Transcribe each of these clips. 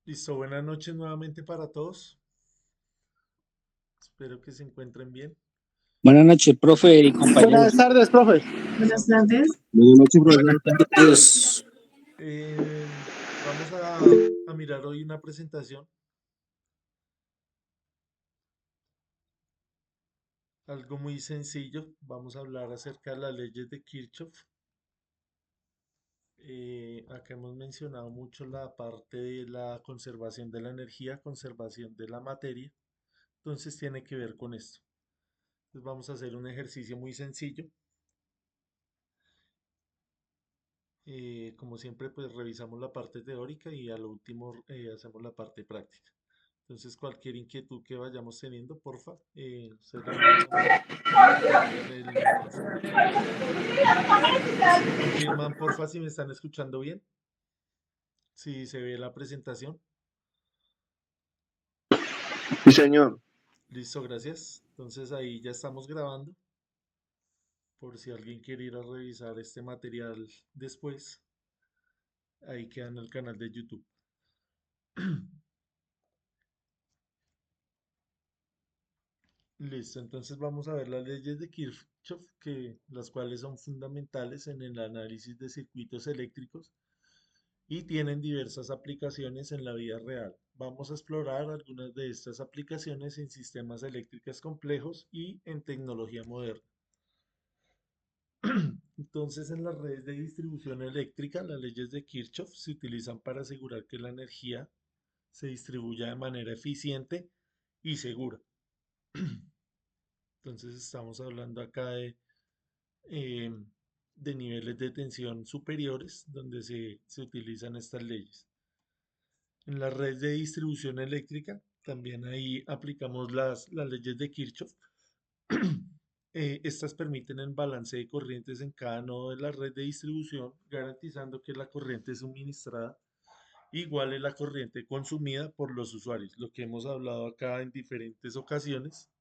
Listo, buenas noches nuevamente para todos. Espero que se encuentren bien. Buenas noches, profe y Buenas compañeros. tardes, profe. Buenas tardes. Buenas noches, profesor. Pues, Vamos a mirar hoy una presentación, algo muy sencillo. Vamos a hablar acerca de las leyes de Kirchhoff. Acá hemos mencionado mucho la parte de la conservación de la energía, conservación de la materia. Entonces tiene que ver con esto. Entonces vamos a hacer un ejercicio muy sencillo. Como siempre, pues revisamos la parte teórica y a lo último hacemos la parte práctica. Entonces, cualquier inquietud que vayamos teniendo, porfa, ustedes la me envían el micrófono. Me confirman, porfa, si me están escuchando bien, si se ve la presentación. Sí, señor. Listo, gracias. Entonces ahí ya estamos grabando, por si alguien quiere ir a revisar este material después, ahí queda en el canal de YouTube. Listo, entonces vamos a ver las leyes de Kirchhoff, las cuales son fundamentales en el análisis de circuitos eléctricos y tienen diversas aplicaciones en la vida real. Vamos a explorar algunas de estas aplicaciones en sistemas eléctricos complejos y en tecnología moderna. Entonces, en las redes de distribución eléctrica, las leyes de Kirchhoff se utilizan para asegurar que la energía se distribuya de manera eficiente y segura. Entonces, estamos hablando acá eh, de niveles de tensión superiores donde se utilizan estas leyes. En la red de distribución eléctrica también ahí aplicamos las leyes de Kirchhoff. Estas permiten el balance de corrientes en cada nodo de la red de distribución, garantizando que la corriente suministrada iguale la corriente consumida por los usuarios, lo que hemos hablado acá en diferentes ocasiones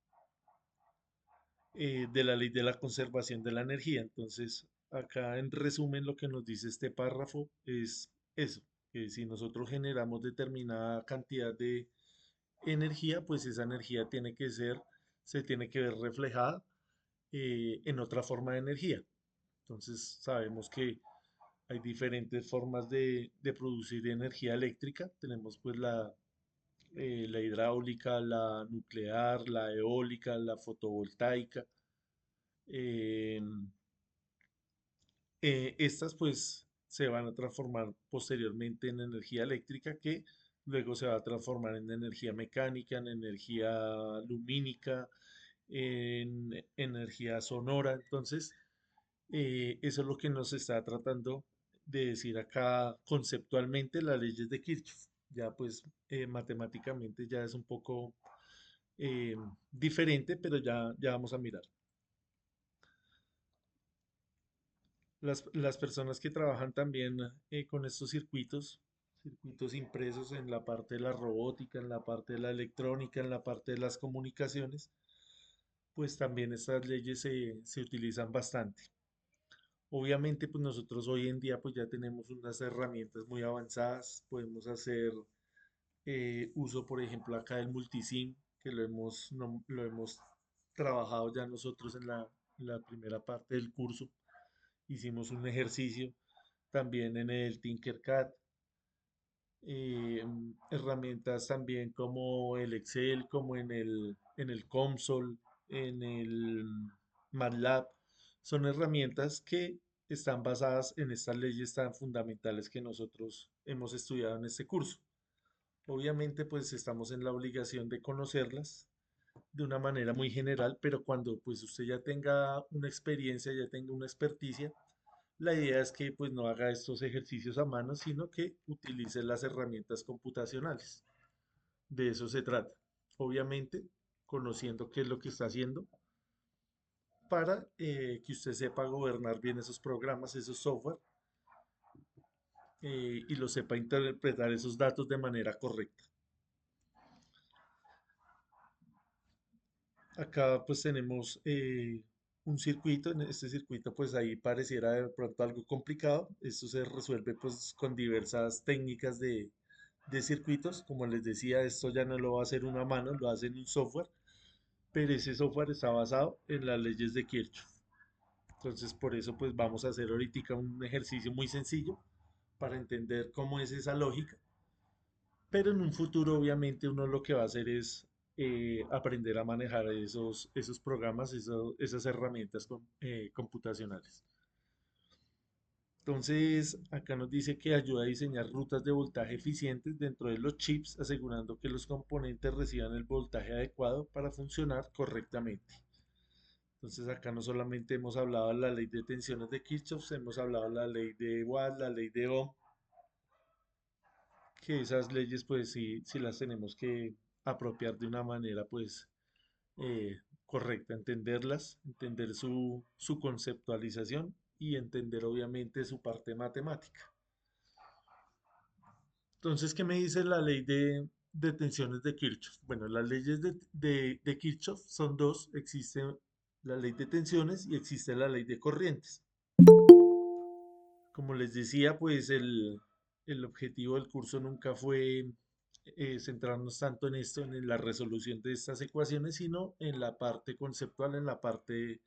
de la ley de la conservación de la energía. Entonces, acá en resumen lo que nos dice este párrafo es eso, que si nosotros generamos determinada cantidad de energía, pues esa energía se tiene que ver reflejada en otra forma de energía. Entonces, sabemos que hay diferentes formas de producir energía eléctrica. Tenemos pues la hidráulica, la nuclear, la eólica, la fotovoltaica. Eh, Estas pues se van a transformar posteriormente en energía eléctrica que luego se va a transformar en energía mecánica, en energía lumínica, en energía sonora. Entonces, eso es lo que nos está tratando de decir acá conceptualmente las leyes de Kirchhoff. Ya pues matemáticamente ya es un poco eh, diferente, pero ya vamos a mirar. Las personas que trabajan también con estos circuitos impresos en la parte de la robótica, en la parte de la electrónica, en la parte de las comunicaciones, pues también estas leyes se utilizan bastante. Obviamente, pues nosotros hoy en día pues ya tenemos unas herramientas muy avanzadas, podemos hacer uso, por ejemplo, acá del multisim, que lo hemos trabajado ya nosotros en la primera parte del curso. Hicimos un ejercicio también en el Tinkercad, herramientas también como el Excel, como en el Console, en el MATLAB, son herramientas que están basadas en estas leyes tan fundamentales que nosotros hemos estudiado en este curso. Obviamente, pues estamos en la obligación de conocerlas de una manera muy general, pero cuando pues usted ya tenga una experiencia, ya tenga una experticia, la idea es que pues no haga estos ejercicios a mano, sino que utilice las herramientas computacionales. De eso se trata. Obviamente, conociendo qué es lo que está haciendo para que usted sepa gobernar bien esos programas, esos software, y lo sepa interpretar esos datos de manera correcta. Acá pues tenemos un circuito, en este circuito pues ahí pareciera de pronto algo complicado. Esto se resuelve pues con diversas técnicas de circuitos. Como les decía, esto ya no lo va a hacer una mano, lo hace en un software, pero ese software está basado en las leyes de Kirchhoff. Entonces, por eso, pues vamos a hacer ahorita un ejercicio muy sencillo para entender cómo es esa lógica, pero en un futuro, obviamente, uno lo que va a hacer es aprender a manejar esos programas, esas herramientas computacionales. Entonces, acá nos dice que ayuda a diseñar rutas de voltaje eficientes dentro de los chips, asegurando que los componentes reciban el voltaje adecuado para funcionar correctamente. Entonces, acá no solamente hemos hablado de la ley de tensiones de Kirchhoff, hemos hablado de la ley de Watt, la ley de Ohm, que esas leyes, pues sí las tenemos que apropiar de una manera, pues, correcta, entenderlas, entender su conceptualización y entender, obviamente, su parte matemática. Entonces, ¿qué me dice la ley de tensiones de Kirchhoff? Bueno, las leyes de Kirchhoff son dos. Existe la ley de tensiones y existe la ley de corrientes. Como les decía, pues el objetivo del curso nunca fue centrarnos tanto en esto, en la resolución de estas ecuaciones, sino en la parte conceptual, en la parte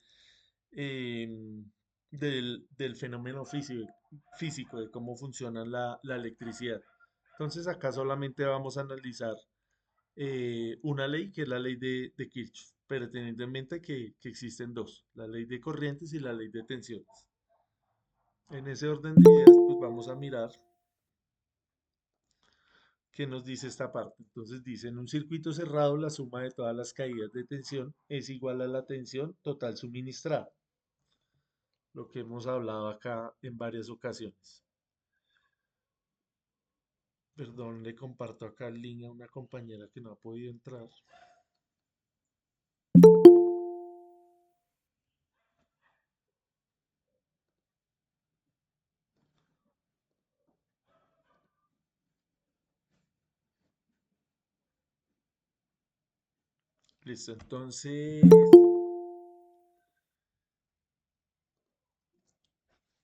em, del fenómeno físico, de cómo funciona la electricidad. Entonces acá solamente vamos a analizar una ley, que es la ley de Kirchhoff, pero teniendo en mente que existen dos, la ley de corrientes y la ley de tensiones. En ese orden de ideas, pues vamos a mirar qué nos dice esta parte. Entonces dice, en un circuito cerrado, la suma de todas las caídas de tensión es igual a la tensión total suministrada, lo que hemos hablado acá en varias ocasiones. Perdón, le comparto acá el link a una compañera que no ha podido entrar. Listo, entonces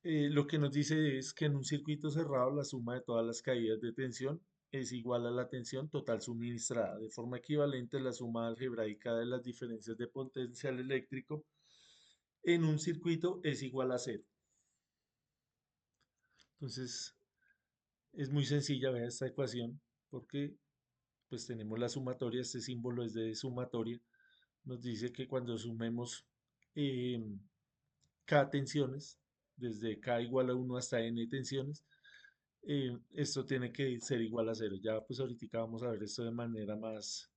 lo que nos dice es que en un circuito cerrado la suma de todas las caídas de tensión es igual a la tensión total suministrada. De forma equivalente, la suma algebraica de las diferencias de potencial eléctrico en un circuito es igual a cero. Entonces, es muy sencilla, vea esta ecuación, porque pues tenemos la sumatoria, este símbolo es de sumatoria, nos dice que cuando sumemos eh, k tensiones, desde k igual a 1 hasta n tensiones, esto tiene que ser igual a cero. Ya pues ahorita vamos a ver esto de manera más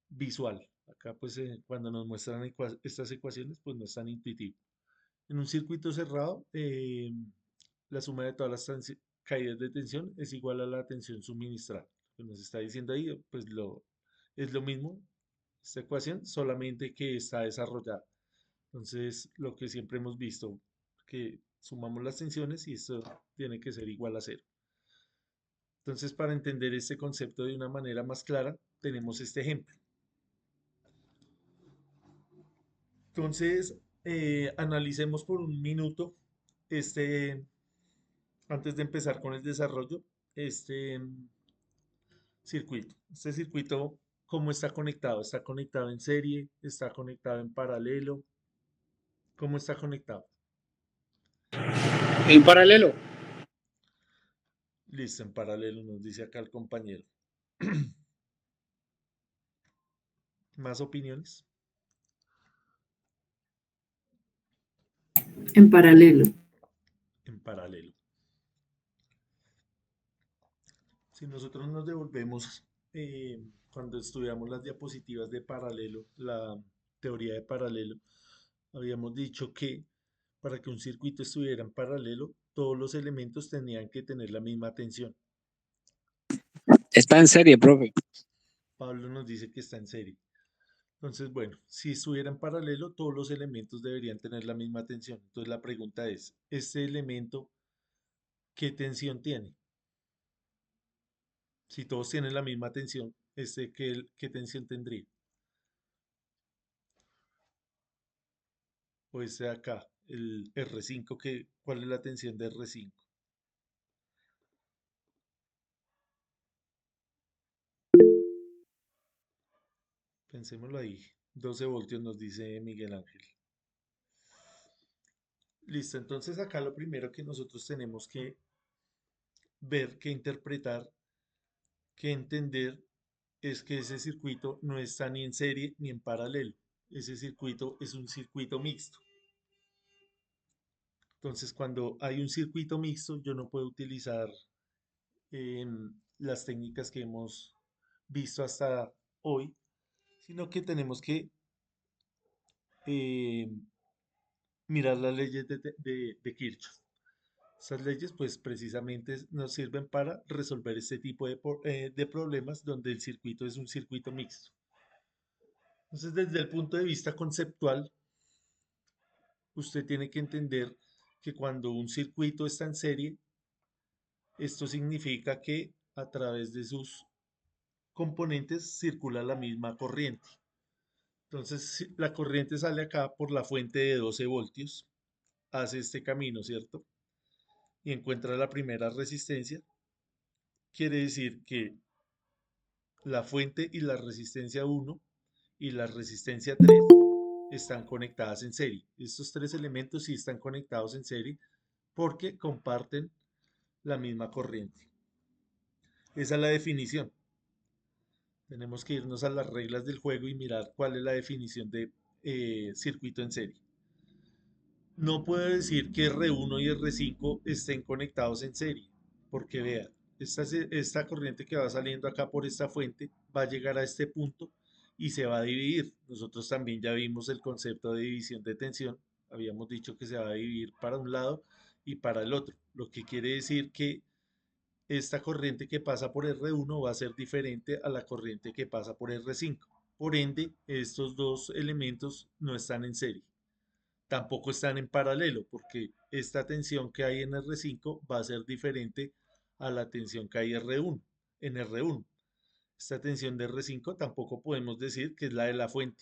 visual. Acá pues cuando nos muestran estas ecuaciones pues no es tan intuitivo. En un circuito cerrado, la suma de todas las caídas de tensión es igual a la tensión suministrada. Lo que nos está diciendo ahí, pues es lo mismo, esta ecuación, solamente que está desarrollada. Entonces, lo que siempre hemos visto, que sumamos las tensiones y esto tiene que ser igual a cero. Entonces, para entender este concepto de una manera más clara, tenemos este ejemplo. Entonces, analicemos por un minuto este, antes de empezar con el desarrollo, este circuito. Este circuito, ¿cómo está conectado? ¿Está conectado en serie? ¿Está conectado en paralelo? ¿Cómo está conectado? En paralelo. Listo, en paralelo, nos dice acá el compañero. ¿Más opiniones? En paralelo. En paralelo. Si nosotros nos devolvemos cuando estudiamos las diapositivas de paralelo, la teoría de paralelo, habíamos dicho que para que un circuito estuviera en paralelo, todos los elementos tenían que tener la misma tensión. Está en serie, profe. Pablo nos dice que está en serie. Entonces, bueno, si estuviera en paralelo, todos los elementos deberían tener la misma tensión. Entonces la pregunta es, ¿este elemento qué tensión tiene? Si todos tienen la misma tensión, ¿qué tensión tendría? O este de acá, el R5, ¿cuál es la tensión de R5? Pensémoslo ahí. 12 voltios nos dice Miguel Ángel. Listo, entonces acá lo primero que nosotros tenemos que ver, que interpretar, que entender es que ese circuito no está ni en serie ni en paralelo. Ese circuito es un circuito mixto. Entonces, cuando hay un circuito mixto, yo no puedo utilizar las técnicas que hemos visto hasta hoy, sino que tenemos que eh, mirar las leyes de Kirchhoff. Esas leyes, pues precisamente nos sirven para resolver este tipo de problemas donde el circuito es un circuito mixto. Entonces, desde el punto de vista conceptual, usted tiene que entender que cuando un circuito está en serie, esto significa que a través de sus componentes circula la misma corriente. Entonces, si la corriente sale acá por la fuente de 12 voltios, hace este camino, ¿cierto? Y encuentra la primera resistencia. Quiere decir que la fuente y la resistencia 1 y la resistencia 3 están conectadas en serie. Estos tres elementos sí están conectados en serie porque comparten la misma corriente. Esa es la definición. Tenemos que irnos a las reglas del juego y mirar cuál es la definición de circuito en serie. No puedo decir que R1 y R5 estén conectados en serie, porque vea, esta corriente que va saliendo acá por esta fuente va a llegar a este punto y se va a dividir. Nosotros también ya vimos el concepto de división de tensión. Habíamos dicho que se va a dividir para un lado y para el otro, lo que quiere decir que esta corriente que pasa por R1 va a ser diferente a la corriente que pasa por R5. Por ende, estos dos elementos no están en serie. Tampoco están en paralelo, porque esta tensión que hay en R5 va a ser diferente a la tensión que hay en R1. Esta tensión de R5 tampoco podemos decir que es la de la fuente,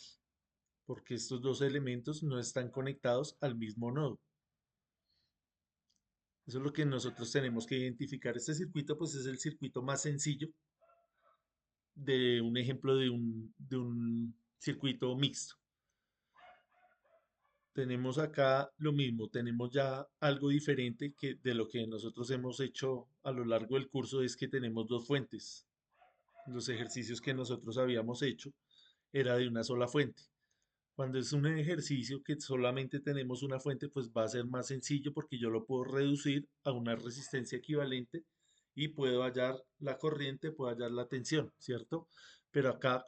porque estos dos elementos no están conectados al mismo nodo. Eso es lo que nosotros tenemos que identificar. Este circuito pues es el circuito más sencillo de un ejemplo de un circuito mixto. Tenemos acá lo mismo, tenemos ya algo diferente que de lo que nosotros hemos hecho a lo largo del curso, es que tenemos dos fuentes. Los ejercicios que nosotros habíamos hecho era de una sola fuente. Cuando es un ejercicio que solamente tenemos una fuente, pues va a ser más sencillo porque yo lo puedo reducir a una resistencia equivalente y puedo hallar la corriente, puedo hallar la tensión, ¿cierto? Pero acá,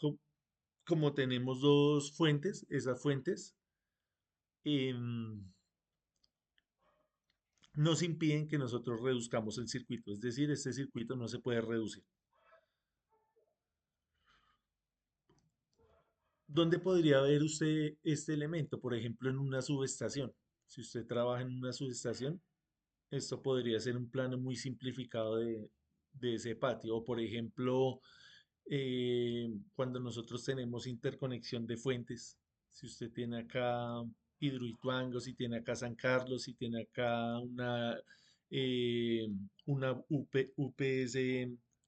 como tenemos dos fuentes, esas fuentes em, nos impiden que nosotros reduzcamos el circuito. Es decir, este circuito no se puede reducir. ¿Dónde podría ver usted este elemento? Por ejemplo, en una subestación. Si usted trabaja en una subestación, esto podría ser un plano muy simplificado de ese patio. O por ejemplo, cuando nosotros tenemos interconexión de fuentes, si usted tiene acá Hidroituango, si tiene acá San Carlos, si tiene acá eh, una UPS,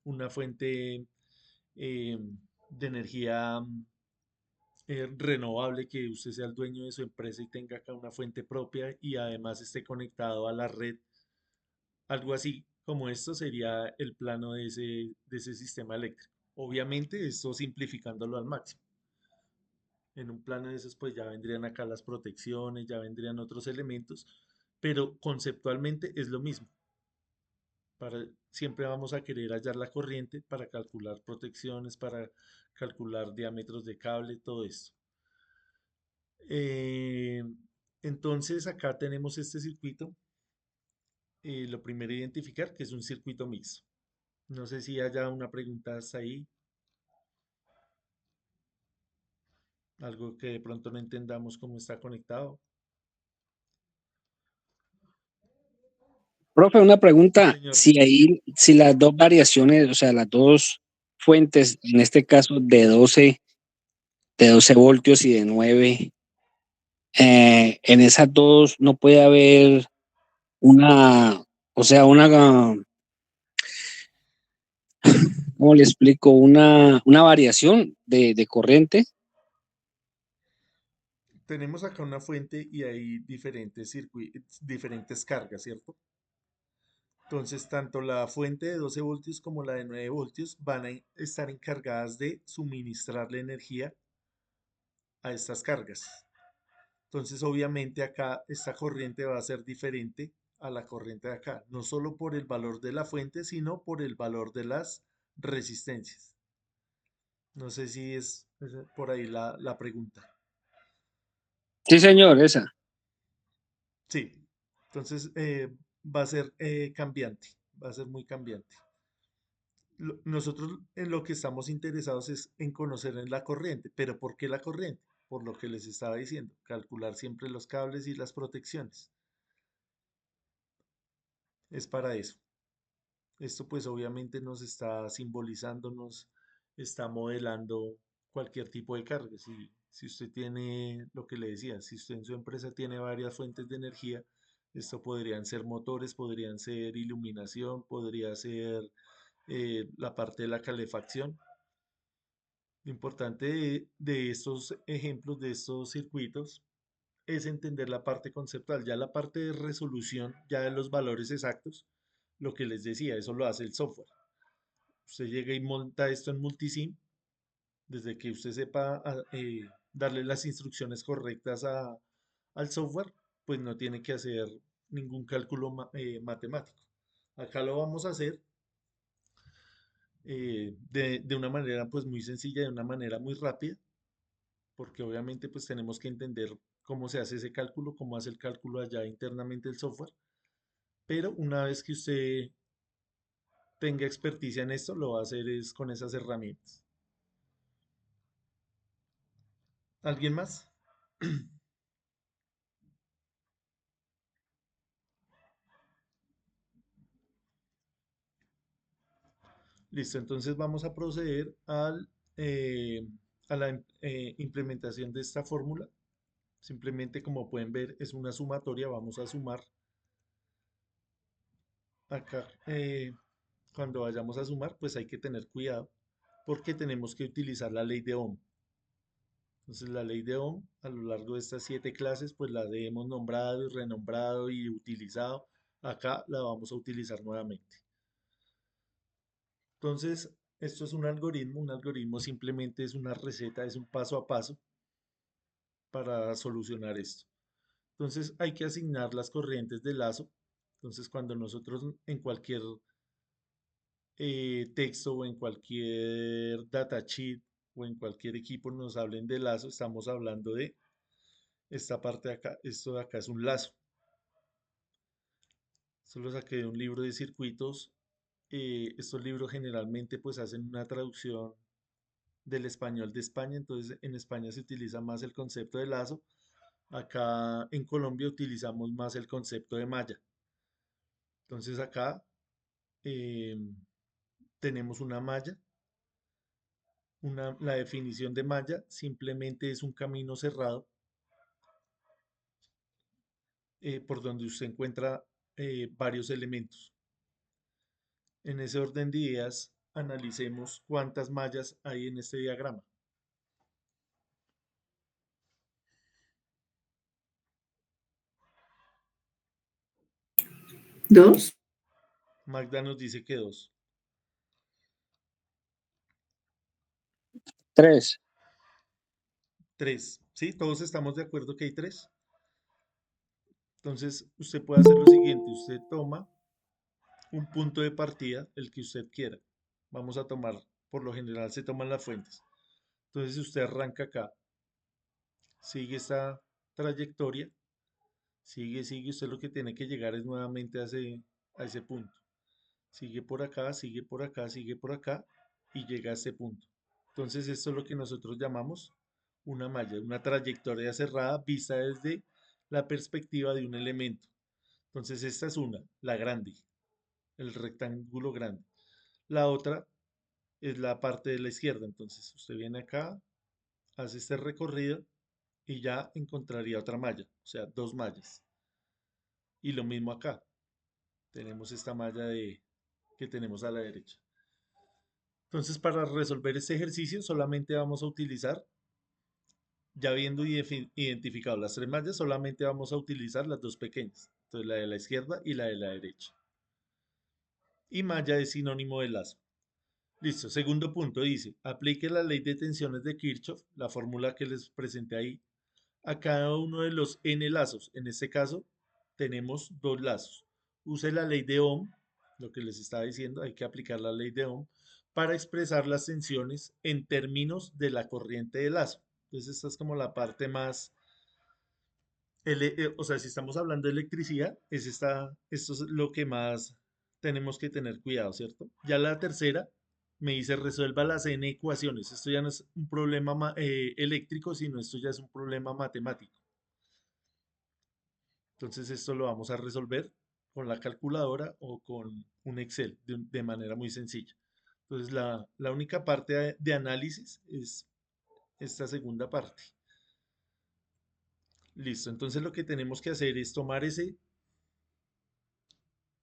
una fuente eh, de energía renovable, que usted sea el dueño de su empresa y tenga acá una fuente propia y además esté conectado a la red. Algo así como esto sería el plano de ese sistema eléctrico. Obviamente, esto simplificándolo al máximo. En un plano de esos, pues ya vendrían acá las protecciones, ya vendrían otros elementos, pero conceptualmente es lo mismo. Siempre vamos a querer hallar la corriente para calcular protecciones, para calcular diámetros de cable, todo esto. Eh, entonces, acá tenemos este circuito. Lo primero, identificar que es un circuito mixto. No sé si haya una pregunta hasta ahí, algo que de pronto no entendamos cómo está conectado. Profe, una Sí, pregunta, señor. si las dos variaciones, o sea, las dos fuentes, en este caso de doce voltios y de 9, en esas dos no puede haber una, o sea, ¿cómo le explico? Una variación de corriente. tenemos acá una fuente y hay diferentes diferentes cargas, ¿cierto? Entonces, tanto la fuente de 12 voltios como la de 9 voltios van a estar encargadas de suministrarle energía a estas cargas. Entonces, obviamente acá esta corriente va a ser diferente a la corriente de acá, no solo por el valor de la fuente, sino por el valor de las resistencias. No sé si es por ahí la pregunta. Sí, señor, esa. Sí, entonces va a ser cambiante, va a ser muy cambiante. Nosotros en lo que estamos interesados es en conocer en la corriente, pero ¿por qué la corriente? Por lo que les estaba diciendo, calcular siempre los cables y las protecciones. Es para eso. Esto pues obviamente nos está simbolizando, nos está modelando cualquier tipo de carga. Si usted tiene lo que le decía, si usted en su empresa tiene varias fuentes de energía, esto podrían ser motores, podrían ser iluminación, podría ser la parte de la calefacción. Lo importante de estos ejemplos, de estos circuitos, es entender la parte conceptual. Ya la parte de resolución, ya de los valores exactos, lo que les decía, eso lo hace el software. Usted llega y monta esto en Multisim, desde que usted sepa darle las instrucciones correctas al software, pues no tiene que hacer ningún cálculo matemático. Acá lo vamos a hacer de una manera pues muy sencilla, de una manera muy rápida, porque obviamente pues tenemos que entender cómo se hace ese cálculo, cómo hace el cálculo allá internamente el software, pero una vez que usted tenga experticia en esto, lo va a hacer es con esas herramientas. ¿Alguien más? Listo, entonces vamos a proceder a la implementación de esta fórmula. Simplemente como pueden ver es una sumatoria, vamos a sumar acá. Cuando vayamos a sumar, pues hay que tener cuidado porque tenemos que utilizar la ley de Ohm. Entonces la ley de Ohm a lo largo de estas 7 clases, pues la hemos nombrado y renombrado y utilizado. Acá la vamos a utilizar nuevamente. Entonces, esto es un algoritmo simplemente es una receta, es un paso a paso para solucionar esto. Entonces, hay que asignar las corrientes de lazo. Entonces, cuando nosotros en cualquier texto o en cualquier datasheet o en cualquier equipo nos hablen de lazo, estamos hablando de esta parte de acá. Esto de acá es un lazo. Esto lo saqué de un libro de circuitos. Estos libros generalmente pues hacen una traducción del español de España, entonces en España se utiliza más el concepto de lazo, acá en Colombia utilizamos más el concepto de malla. Entonces acá eh, tenemos una malla, la definición de malla simplemente es un camino cerrado por donde usted encuentra varios elementos. En ese orden de ideas, analicemos cuántas mallas hay en este diagrama. Dos. Magda nos dice que dos. Tres. Tres. ¿Sí? ¿Todos estamos de acuerdo que hay tres? Entonces, usted puede hacer lo siguiente. Usted toma un punto de partida, el que usted quiera. Vamos a tomar, por lo general se toman las fuentes. Entonces, usted arranca acá, sigue esta trayectoria, sigue, usted lo que tiene que llegar es nuevamente a ese punto. Sigue por acá, sigue por acá, sigue por acá y llega a este punto. Entonces, esto es lo que nosotros llamamos una malla, una trayectoria cerrada vista desde la perspectiva de un elemento. Entonces, esta es una, la grande, el rectángulo grande. La otra es la parte de la izquierda. Entonces, usted viene acá, hace este recorrido y ya encontraría otra malla, o sea, dos mallas. Y lo mismo acá, tenemos esta malla que tenemos a la derecha. Entonces, para resolver este ejercicio solamente vamos a utilizar Ya habiendo identificado las tres mallas, solamente vamos a utilizar las dos pequeñas. Entonces la de la izquierda y la de la derecha. Y malla es sinónimo de lazo. Listo. Segundo punto dice, aplique la ley de tensiones de Kirchhoff, la fórmula que les presenté ahí, a cada uno de los n lazos. En este caso, tenemos dos lazos. Use la ley de Ohm, lo que les estaba diciendo, hay que aplicar la ley de Ohm para expresar las tensiones en términos de la corriente de lazo. Entonces, esta es como la parte más, o sea, si estamos hablando de electricidad, esto es lo que más tenemos que tener cuidado, ¿cierto? Ya la tercera me dice resuelva las n ecuaciones. Esto ya no es un problema eléctrico, sino esto ya es un problema matemático. Entonces esto lo vamos a resolver con la calculadora o con un Excel de manera muy sencilla. Entonces la única parte de análisis es esta segunda parte. Listo, entonces lo que tenemos que hacer es tomar ese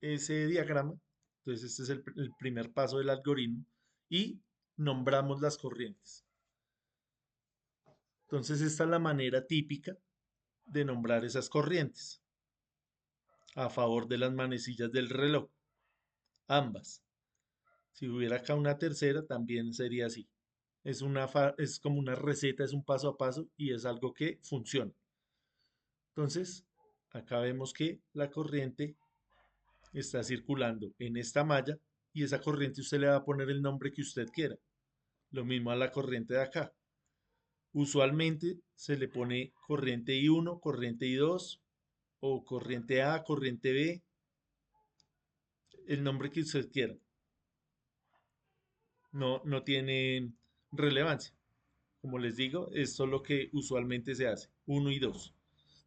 diagrama. Entonces este es el primer paso del algoritmo y nombramos las corrientes. Entonces esta es la manera típica de nombrar esas corrientes a favor de las manecillas del reloj, ambas. Si hubiera acá una tercera, también sería así. Es como una receta, es un paso a paso y es algo que funciona. Entonces, acá vemos que la corriente está circulando en esta malla y esa corriente usted le va a poner el nombre que usted quiera. Lo mismo a la corriente de acá. Usualmente se le pone corriente I1, corriente I2 o corriente A, corriente B, el nombre que usted quiera. No tiene relevancia. Como les digo, esto es lo que usualmente se hace, uno y 2.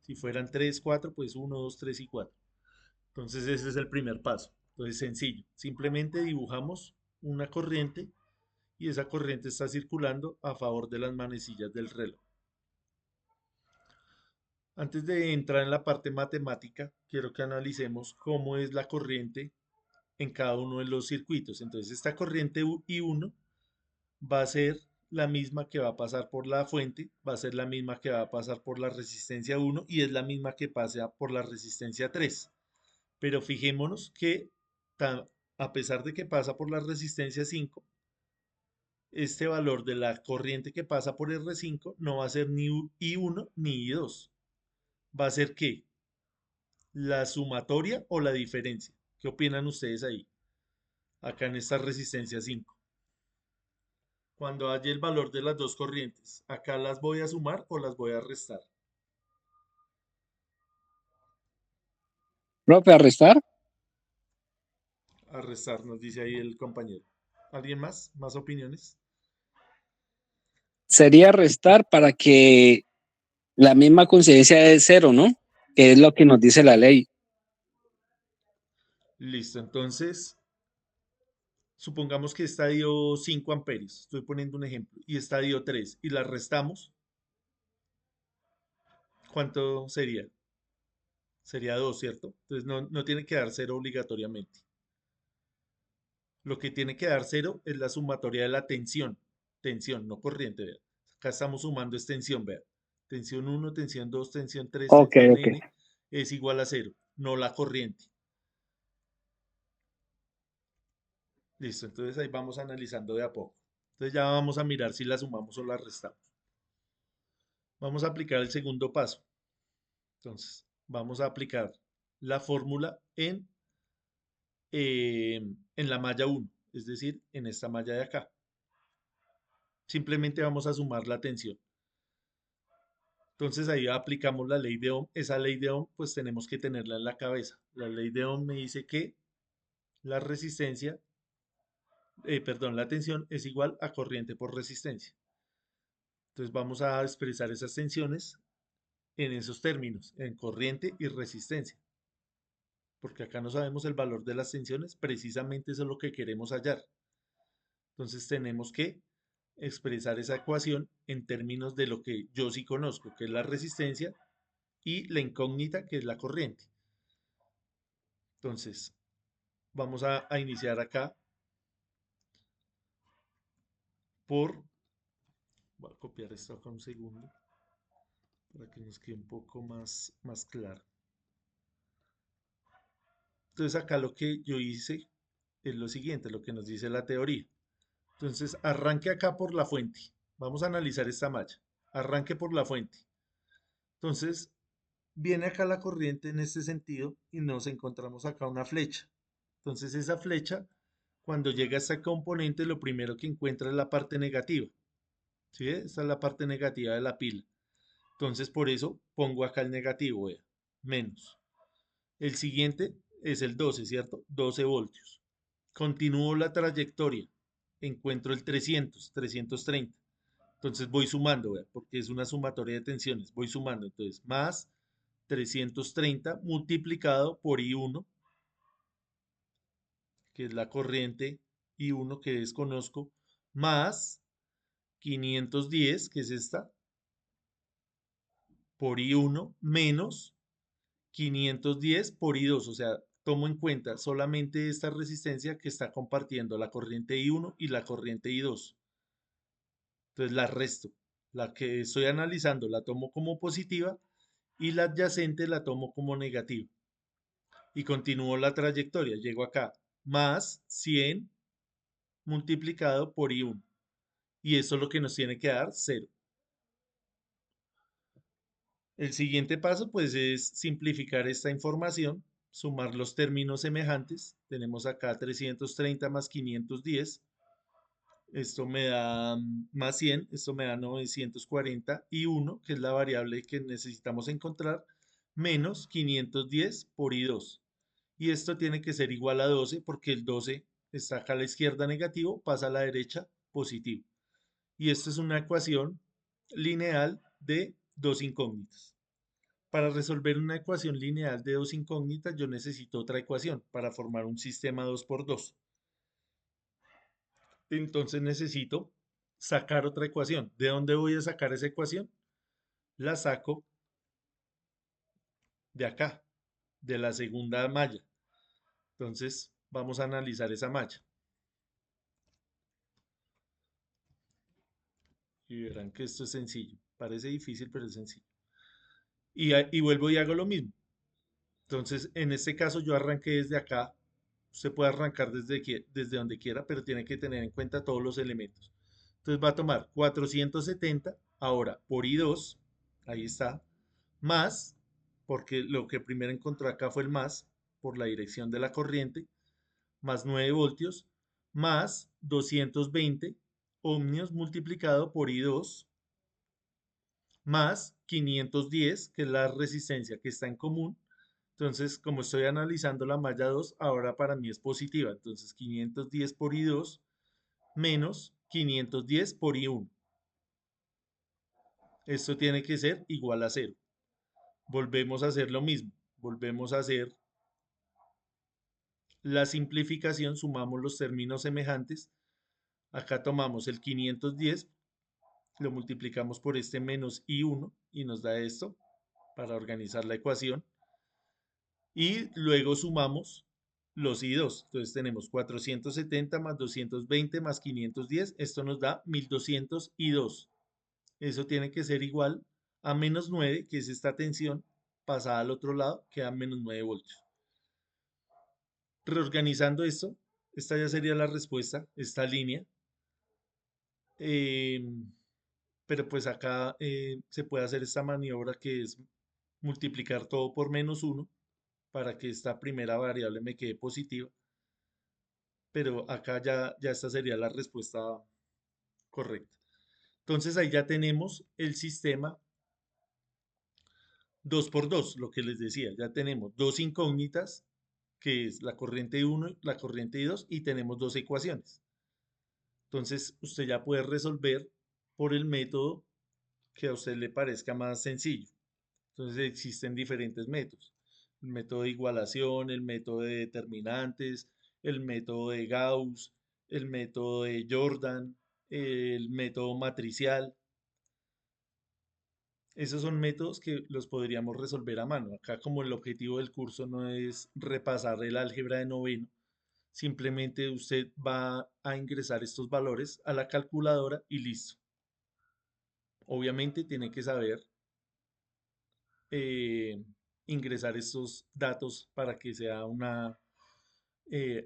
Si fueran 3 4 pues uno 2 3 y 4. Entonces ese es el primer paso. Entonces sencillo, simplemente dibujamos una corriente y esa corriente está circulando a favor de las manecillas del reloj. Antes de entrar en la parte matemática, quiero que analicemos cómo es la corriente en cada uno de los circuitos. Entonces esta corriente I1 va a ser la misma que va a pasar por la fuente, va a ser la misma que va a pasar por la resistencia 1 y es la misma que pasa por la resistencia 3. Pero fijémonos que a pesar de que pasa por la resistencia 5, este valor de la corriente que pasa por R5 no va a ser ni I1 ni I2. Va a ser ¿qué? La sumatoria o la diferencia. ¿Qué opinan ustedes ahí? Acá en esta resistencia 5. Cuando haya el valor de las dos corrientes, ¿acá las voy a sumar o las voy a restar? Profe, arrestar. A restar, nos dice ahí el compañero. ¿Alguien más? ¿Más opiniones? Sería restar para que la misma coincidencia es cero, ¿no? Que es lo que nos dice la ley. Listo, entonces, supongamos que esta dio 5 amperios, estoy poniendo un ejemplo, y esta dio 3 y la restamos, ¿cuánto sería? Sería 2, ¿cierto? Entonces no tiene que dar cero obligatoriamente. Lo que tiene que dar cero es la sumatoria de la tensión, no corriente, vea. Acá estamos sumando es tensión, vea. Tensión 1, tensión 2, tensión 3, Ok, tensión ok. N es igual a cero, no la corriente. Listo, entonces ahí vamos analizando de a poco. Entonces ya vamos a mirar si la sumamos o la restamos. Vamos a aplicar el segundo paso. Entonces, vamos a aplicar la fórmula en la malla 1, es decir, en esta malla de acá. Simplemente vamos a sumar la tensión. Entonces ahí aplicamos la ley de Ohm. Esa ley de Ohm pues tenemos que tenerla en la cabeza. La ley de Ohm me dice que la resistencia, perdón, la tensión es igual a corriente por resistencia. Entonces vamos a expresar esas tensiones en esos términos, en corriente y resistencia. Porque acá no sabemos el valor de las tensiones, precisamente eso es lo que queremos hallar. Entonces tenemos que expresar esa ecuación en términos de lo que yo sí conozco, que es la resistencia, y la incógnita, que es la corriente. Entonces, vamos a iniciar acá por, voy a copiar esto acá un segundo. para que nos quede un poco más claro. Entonces acá lo que yo hice es lo siguiente, lo que nos dice la teoría. Entonces arranque acá por la fuente. Vamos a analizar esta malla. Arranque por la fuente. Entonces viene acá la corriente en este sentido y nos encontramos acá una flecha. Entonces esa flecha, cuando llega a este componente, lo primero que encuentra es la parte negativa. ¿Sí? Esta es la parte negativa de la pila. Entonces por eso pongo acá el negativo, vea, menos. El siguiente es el 12, ¿cierto? 12 voltios. Continúo la trayectoria. Encuentro el 300, 330. Entonces voy sumando, vea, porque es una sumatoria de tensiones. Voy sumando. Entonces, más 330 multiplicado por I1, que es la corriente I1 que desconozco, más 510, que es esta, por I1, menos 510 por I2. O sea, tomo en cuenta solamente esta resistencia que está compartiendo la corriente I1 y la corriente I2. Entonces la resto. La que estoy analizando la tomo como positiva y la adyacente la tomo como negativa. Y continúo la trayectoria. Llego acá. Más 100 multiplicado por I1. Y eso es lo que nos tiene que dar 0. El siguiente paso pues es simplificar esta información, sumar los términos semejantes. Tenemos acá 330 más 510. Esto me da más 100, esto me da 940 y 1, que es la variable que necesitamos encontrar, menos 510 por I2. Y esto tiene que ser igual a 12 porque el 12 está acá a la izquierda negativo, pasa a la derecha positivo. Y esto es una ecuación lineal de dos incógnitas. Para resolver una ecuación lineal de dos incógnitas, yo necesito otra ecuación para formar un sistema 2 por 2. Entonces necesito sacar otra ecuación. ¿De dónde voy a sacar esa ecuación? La saco de acá, de la segunda malla. Entonces vamos a analizar esa malla. Y verán que esto es sencillo. Parece difícil, pero es sencillo. Y vuelvo y hago lo mismo. Entonces, en este caso yo arranqué desde acá. Usted puede arrancar desde donde quiera, pero tiene que tener en cuenta todos los elementos. Entonces va a tomar 470 ahora por I2, ahí está, más, porque lo que primero encontró acá fue el más, por la dirección de la corriente, más 9 voltios, más 220 ohmios multiplicado por I2, más 510, que es la resistencia que está en común. Entonces, como estoy analizando la malla 2, ahora para mí es positiva. Entonces, 510 por I2 menos 510 por I1. Esto tiene que ser igual a cero. Volvemos a hacer lo mismo. Volvemos a hacer la simplificación, sumamos los términos semejantes. Acá tomamos el 510, lo multiplicamos por este menos I1 y nos da esto para organizar la ecuación. Y luego sumamos los I2. Entonces tenemos 470 más 220 más 510. Esto nos da 1200 I2. Eso tiene que ser igual a menos 9, que es esta tensión pasada al otro lado, que da menos 9 voltios. Reorganizando esto, esta ya sería la respuesta, esta línea. Eh, pero pues acá se puede hacer esta maniobra que es multiplicar todo por menos 1 para que esta primera variable me quede positiva. Pero acá ya esta sería la respuesta correcta. Entonces ahí ya tenemos el sistema 2 por 2, lo que les decía, ya tenemos dos incógnitas, que es la corriente 1 y la corriente 2, y tenemos dos ecuaciones. Entonces usted ya puede resolver por el método que a usted le parezca más sencillo. Entonces existen diferentes métodos. El método de igualación, el método de determinantes, el método de Gauss, el método de Jordan, el método matricial. Esos son métodos que los podríamos resolver a mano. Acá como el objetivo del curso no es repasar el álgebra de noveno, simplemente usted va a ingresar estos valores a la calculadora y listo. Obviamente tiene que saber eh, ingresar estos datos para que sea una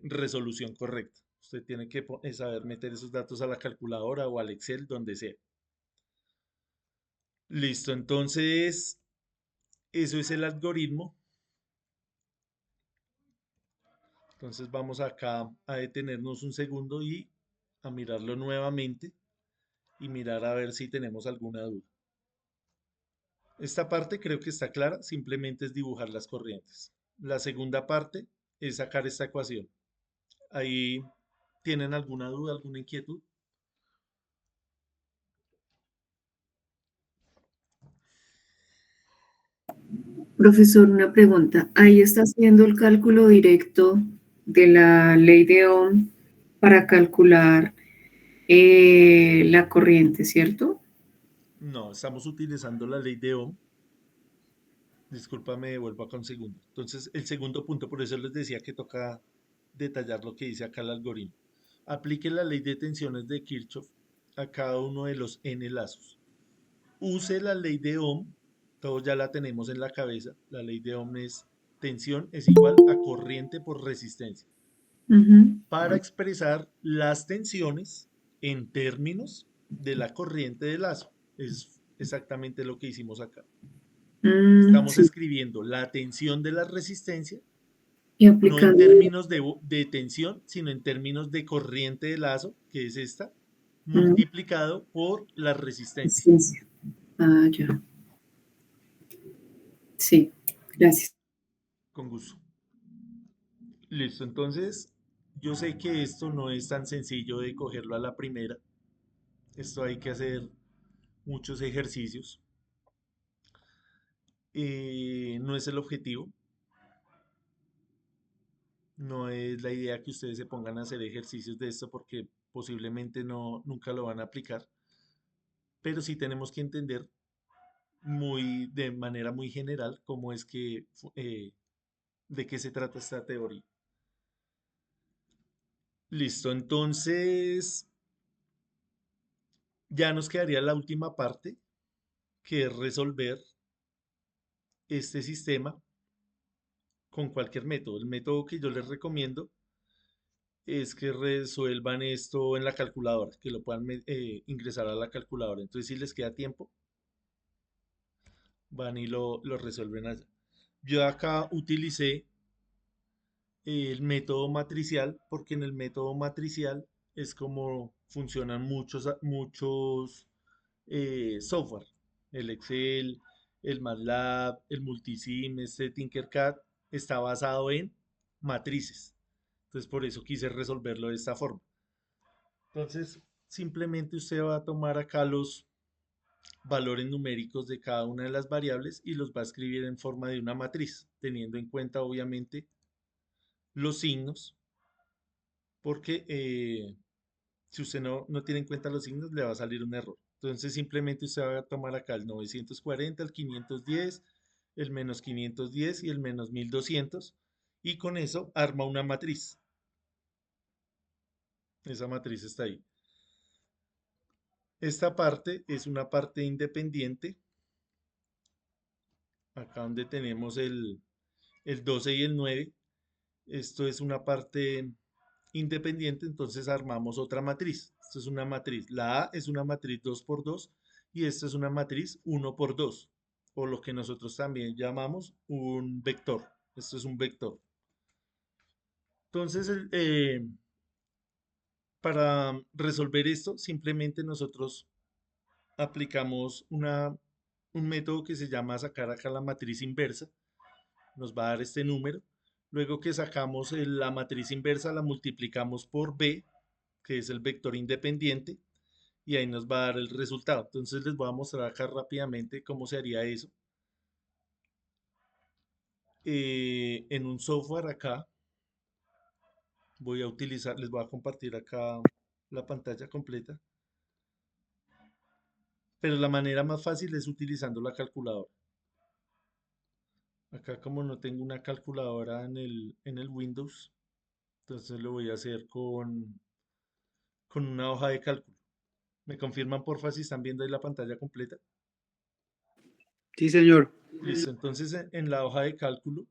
resolución correcta. Usted tiene que saber meter esos datos a la calculadora o al Excel, donde sea. Listo, entonces eso es el algoritmo. Entonces vamos acá a detenernos un segundo y a mirarlo nuevamente y mirar a ver si tenemos alguna duda. Esta parte creo que está clara, simplemente es dibujar las corrientes. La segunda parte es sacar esta ecuación. Ahí tienen alguna duda, alguna inquietud. Profesor, una pregunta. Ahí está haciendo el cálculo directo de la ley de Ohm para calcular la corriente, ¿cierto? No, estamos utilizando la ley de Ohm. Discúlpame, devuelvo acá un segundo. Entonces, el segundo punto, por eso les decía que toca detallar lo que dice acá el algoritmo. Aplique la ley de tensiones de Kirchhoff a cada uno de los n lazos. Use la ley de Ohm, todos ya la tenemos en la cabeza. La ley de Ohm es tensión es igual a corriente por resistencia. Ujú. Para expresar las tensiones en términos de la corriente de lazo. Es exactamente lo que hicimos acá. Estamos Sí, escribiendo la tensión de la resistencia, y no en aplicando términos de tensión, sino en términos de corriente de lazo, que es esta, multiplicado por la resistencia. resistencia. Ah, ya. Sí, gracias. Con gusto. Listo, entonces yo sé que esto no es tan sencillo de cogerlo a la primera. Esto hay que hacer muchos ejercicios. No es el objetivo, no es la idea que ustedes se pongan a hacer ejercicios de esto porque posiblemente no, nunca lo van a aplicar, pero sí tenemos que entender de manera muy general cómo es que, de qué se trata esta teoría. Listo, entonces ya nos quedaría la última parte, que es resolver este sistema con cualquier método. El método que yo les recomiendo es que resuelvan esto en la calculadora, que lo puedan ingresar a la calculadora. Entonces, si les queda tiempo, van y lo resuelven allá. Yo acá utilicé el método matricial, porque en el método matricial es como funcionan muchos software. El Excel, el MATLAB, el Multisim, este Tinkercad, está basado en matrices. Entonces, por eso quise resolverlo de esta forma. Entonces, simplemente usted va a tomar acá los valores numéricos de cada una de las variables y los va a escribir en forma de una matriz, teniendo en cuenta obviamente los signos, porque si usted no tiene en cuenta los signos, le va a salir un error. Entonces, simplemente usted va a tomar acá el 940, el 510, el menos 510 y el menos 1200, y con eso arma una matriz. Esa matriz está ahí. Esta parte es una parte independiente, acá donde tenemos el 12 y el 9. Esto es una parte independiente, entonces armamos otra matriz. Esto es una matriz. La A es una matriz 2 por 2 y esta es una matriz 1 por 2, o lo que nosotros también llamamos un vector. Esto es un vector. Entonces, para resolver esto, simplemente nosotros aplicamos un método que se llama sacar acá la matriz inversa. Nos va a dar este número. Luego que sacamos la matriz inversa, la multiplicamos por b, que es el vector independiente, y ahí nos va a dar el resultado. Entonces les voy a mostrar acá rápidamente cómo se haría eso. En un software acá, les voy a compartir acá la pantalla completa, pero la manera más fácil es utilizando la calculadora. Acá como no tengo una calculadora en el Windows, entonces lo voy a hacer con una hoja de cálculo. ¿Me confirman porfa si están viendo ahí la pantalla completa? Sí, señor. Listo, entonces en la hoja de cálculo,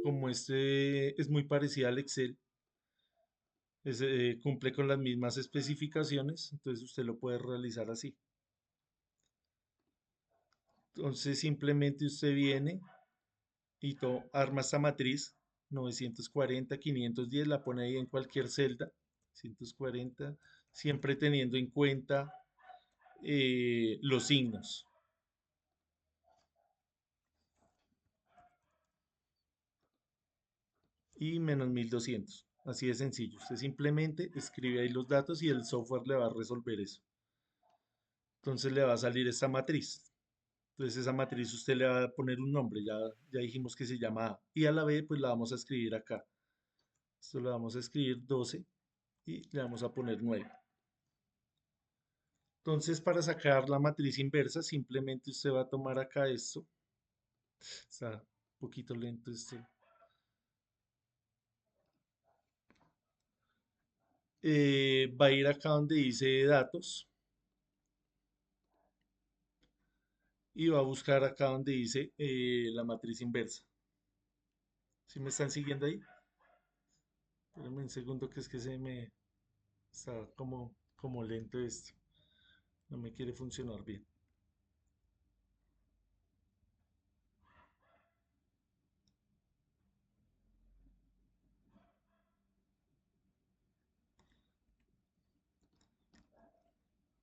como este es muy parecida al Excel, cumple con las mismas especificaciones, entonces usted lo puede realizar así. Entonces simplemente usted viene y arma esta matriz 940, 510, la pone ahí en cualquier celda, 140, siempre teniendo en cuenta los signos. Y menos 1200. Así de sencillo. Usted simplemente escribe ahí los datos y el software le va a resolver eso. Entonces le va a salir esta matriz. Entonces esa matriz usted le va a poner un nombre. Ya dijimos que se llama A. Y a la B pues la vamos a escribir acá. Esto le vamos a escribir 12 y le vamos a poner 9. Entonces para sacar la matriz inversa simplemente usted va a tomar acá esto. Está un poquito lento esto. Va a ir acá donde dice datos y va a buscar acá donde dice la matriz inversa. ¿Sí me están siguiendo ahí? Espérenme un segundo que es que se me está como lento esto. No me quiere funcionar bien.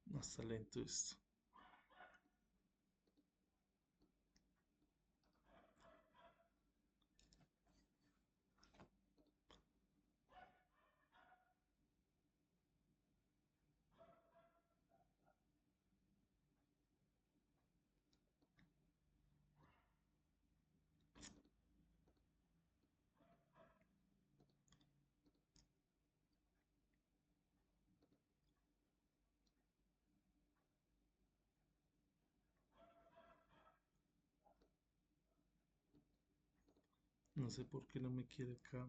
No está lento esto. No sé por qué no me quiere acá.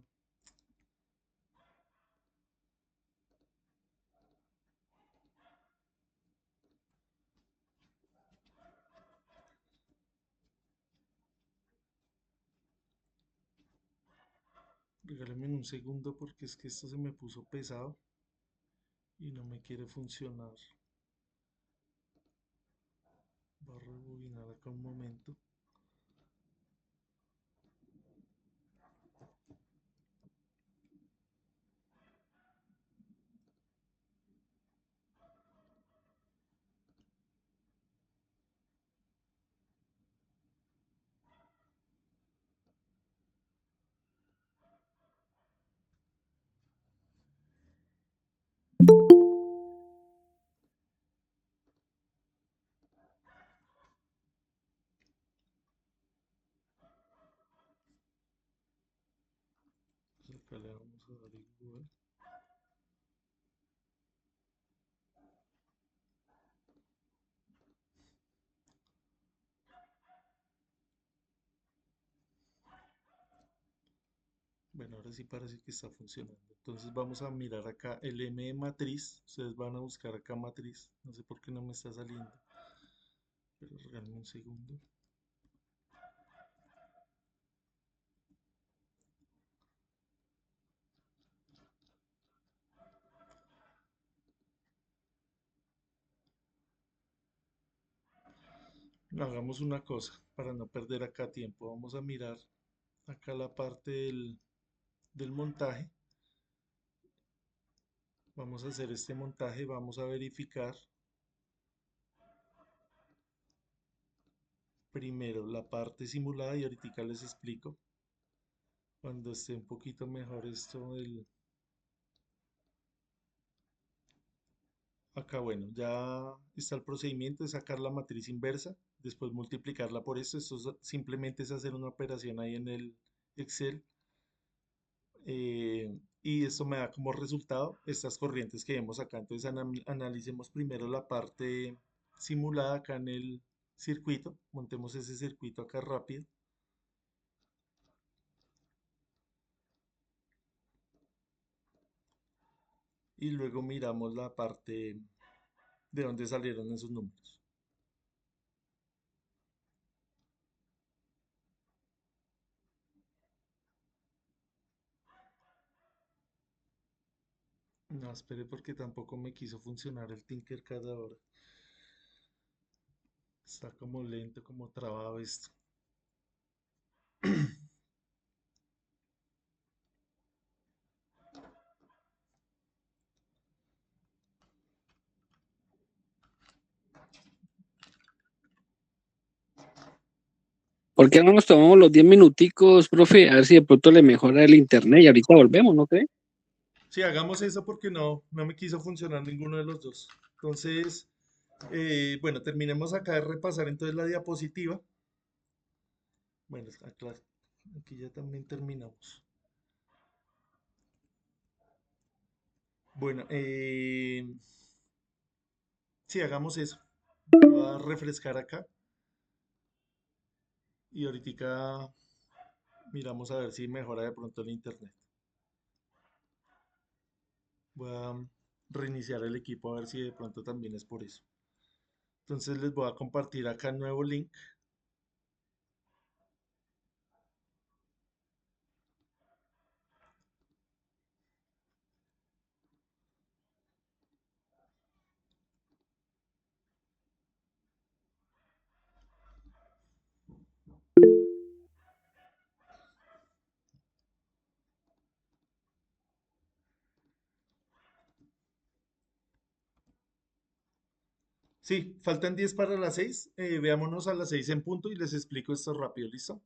Regálame un segundo porque es que esto se me puso pesado y no me quiere funcionar. Voy a rebobinar acá un momento. Pues acá le vamos a dar igual. Bueno, ahora sí parece que está funcionando. Entonces vamos a mirar acá el M de matriz. Ustedes van a buscar acá matriz. No sé por qué no me está saliendo. Pero regálame un segundo. Hagamos una cosa para no perder acá tiempo. Vamos a mirar acá la parte del montaje. Vamos a hacer este montaje. Vamos a verificar primero la parte simulada y ahorita les explico cuando esté un poquito mejor esto del... Acá, bueno, ya está el procedimiento de sacar la matriz inversa, después multiplicarla por esto. Simplemente es hacer una operación ahí en el Excel. Y esto me da como resultado estas corrientes que vemos acá. Entonces analicemos primero la parte simulada acá en el circuito. Montemos ese circuito acá rápido. Y luego miramos la parte de dónde salieron esos números. No, espere porque tampoco me quiso funcionar el Tinkercad ahora. Está como lento, como trabado esto. ¿Por qué no nos tomamos los 10 minuticos, profe? A ver si de pronto le mejora el internet y ahorita volvemos, ¿no cree? Sí, hagamos eso porque no me quiso funcionar ninguno de los dos. Entonces, bueno, terminemos acá de repasar entonces la diapositiva. Bueno, acá, aquí ya también terminamos. Bueno, sí, hagamos eso. Voy a refrescar acá y ahorita miramos a ver si mejora de pronto el internet. Voy a reiniciar el equipo a ver si de pronto también es por eso. Entonces les voy a compartir acá el nuevo link. Sí, faltan 10 para las 6. Veámonos a las 6 en punto y les explico esto rápido, ¿listo?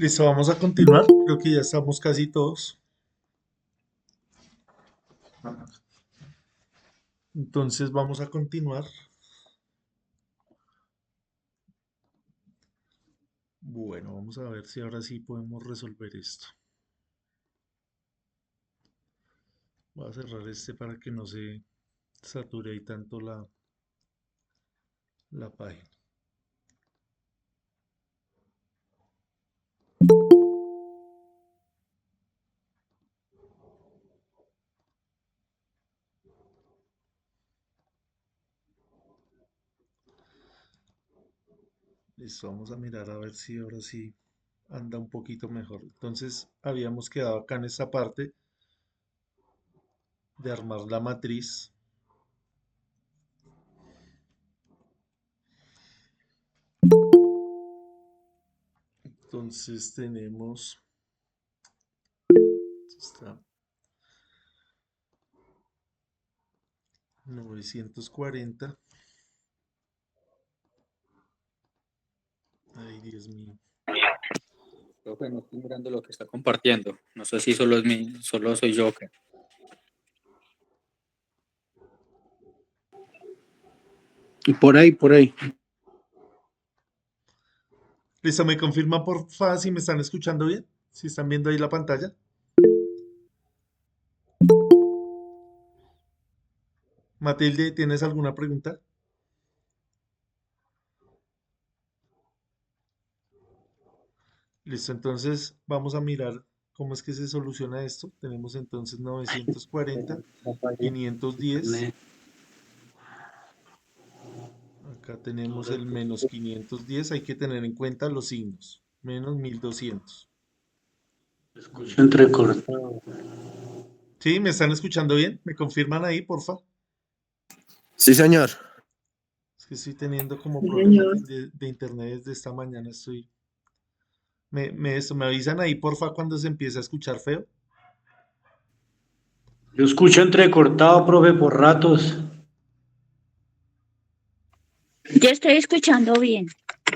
Listo, vamos a continuar. Creo que ya estamos casi todos. Entonces vamos a continuar. Bueno, vamos a ver si ahora sí podemos resolver esto. Voy a cerrar este para que no se sature ahí tanto la página. Listo, vamos a mirar a ver si ahora sí anda un poquito mejor. Entonces, habíamos quedado acá en esta parte de armar la matriz. Entonces tenemos está 940. Ay, Dios mío. Profe, no estoy mirando lo que está compartiendo. No sé si solo es solo soy yo. Y por ahí, por ahí. Listo, me confirma por favor si me están escuchando bien, si están viendo ahí la pantalla. Matilde, ¿tienes alguna pregunta? Listo, entonces vamos a mirar cómo es que se soluciona esto. Tenemos entonces 940, 510. Acá tenemos el menos 510. Hay que tener en cuenta los signos. Menos 1200. Escucho entrecortado. ¿Sí? ¿Me están escuchando bien? ¿Me confirman ahí, porfa? Sí, señor. Es que estoy teniendo como Sí, problemas señor. de internet desde esta mañana. Me avisan ahí, porfa, cuando se empiece a escuchar feo. Yo escucho entrecortado, profe, por ratos. Yo estoy escuchando bien.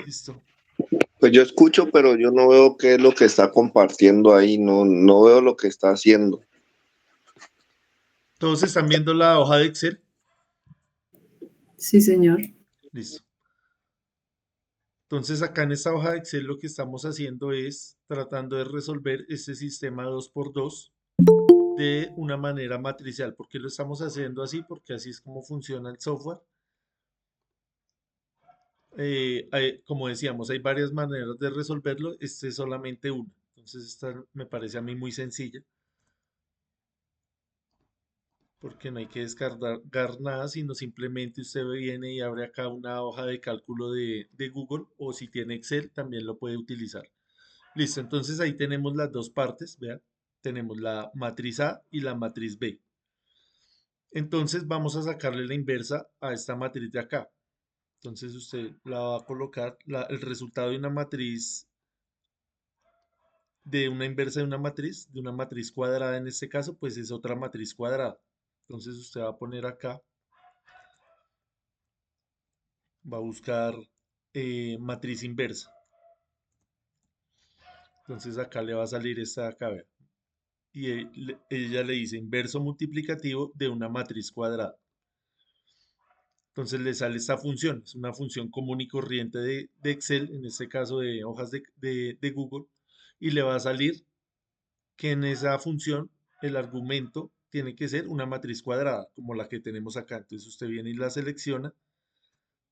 Listo. Pues yo escucho, pero yo no veo qué es lo que está compartiendo ahí, no veo lo que está haciendo. ¿Todos están viendo la hoja de Excel? Sí, señor. Listo. Entonces acá en esta hoja de Excel lo que estamos haciendo es tratando de resolver este sistema 2x2 de una manera matricial. ¿Por qué lo estamos haciendo así? Porque así es como funciona el software. Como decíamos, hay varias maneras de resolverlo. Este es solamente una. Entonces esta me parece a mí muy sencilla. Porque no hay que descargar nada, sino simplemente usted viene y abre acá una hoja de cálculo de Google, o si tiene Excel también lo puede utilizar. Listo, entonces ahí tenemos las dos partes, vean, tenemos la matriz A y la matriz B. Entonces vamos a sacarle la inversa a esta matriz de acá. Entonces usted la va a colocar, el resultado de una matriz, de una inversa de una matriz cuadrada en este caso, pues es otra matriz cuadrada. Entonces usted va a poner acá, va a buscar matriz inversa. Entonces acá le va a salir esta de acá, vea. Y ella le dice inverso multiplicativo de una matriz cuadrada. Entonces le sale esta función, es una función común y corriente de Excel, en este caso de hojas de Google, y le va a salir que en esa función el argumento tiene que ser una matriz cuadrada, como la que tenemos acá. Entonces usted viene y la selecciona,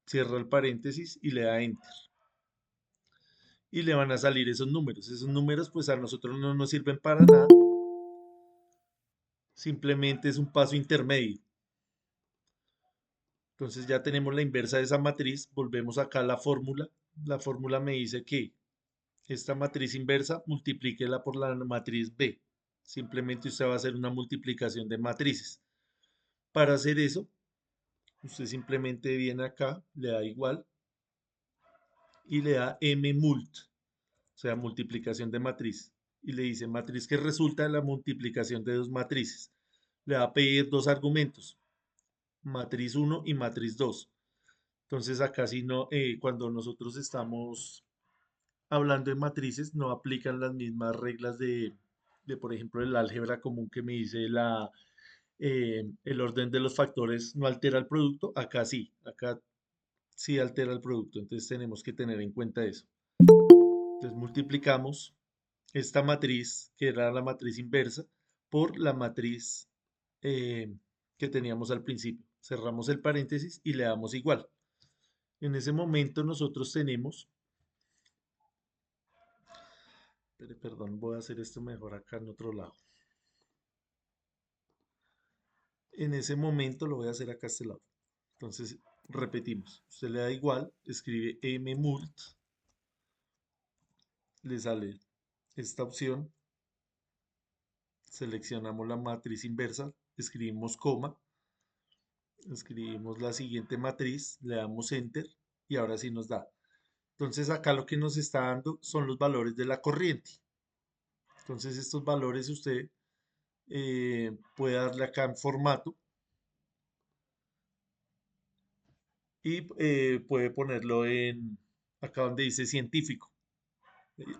cierra el paréntesis y le da Enter. Y le van a salir esos números. Esos números pues a nosotros no nos sirven para nada, simplemente es un paso intermedio. Entonces ya tenemos la inversa de esa matriz, volvemos acá a la fórmula. La fórmula me dice que esta matriz inversa multiplíquela por la matriz B. Simplemente usted va a hacer una multiplicación de matrices. Para hacer eso, usted simplemente viene acá, le da igual y le da mmult, o sea, multiplicación de matriz. Y le dice matriz que resulta de la multiplicación de dos matrices. Le va a pedir dos argumentos, matriz 1 y matriz 2. Entonces acá si no, cuando nosotros estamos hablando de matrices, no aplican las mismas reglas por ejemplo, el álgebra común que me dice el orden de los factores no altera el producto. Acá sí altera el producto. Entonces tenemos que tener en cuenta eso. Entonces multiplicamos esta matriz, que era la matriz inversa, por la matriz que teníamos al principio. Cerramos el paréntesis y le damos igual. En ese momento nosotros tenemos, perdón, voy a hacer esto mejor acá en otro lado. En ese momento lo voy a hacer acá a este lado. Entonces repetimos. Usted le da igual, escribe mmult, le sale esta opción, seleccionamos la matriz inversa, escribimos coma, escribimos la siguiente matriz, le damos enter y ahora sí nos da. Entonces acá lo que nos está dando son los valores de la corriente. Entonces estos valores usted puede darle acá en formato y puede ponerlo en acá donde dice científico,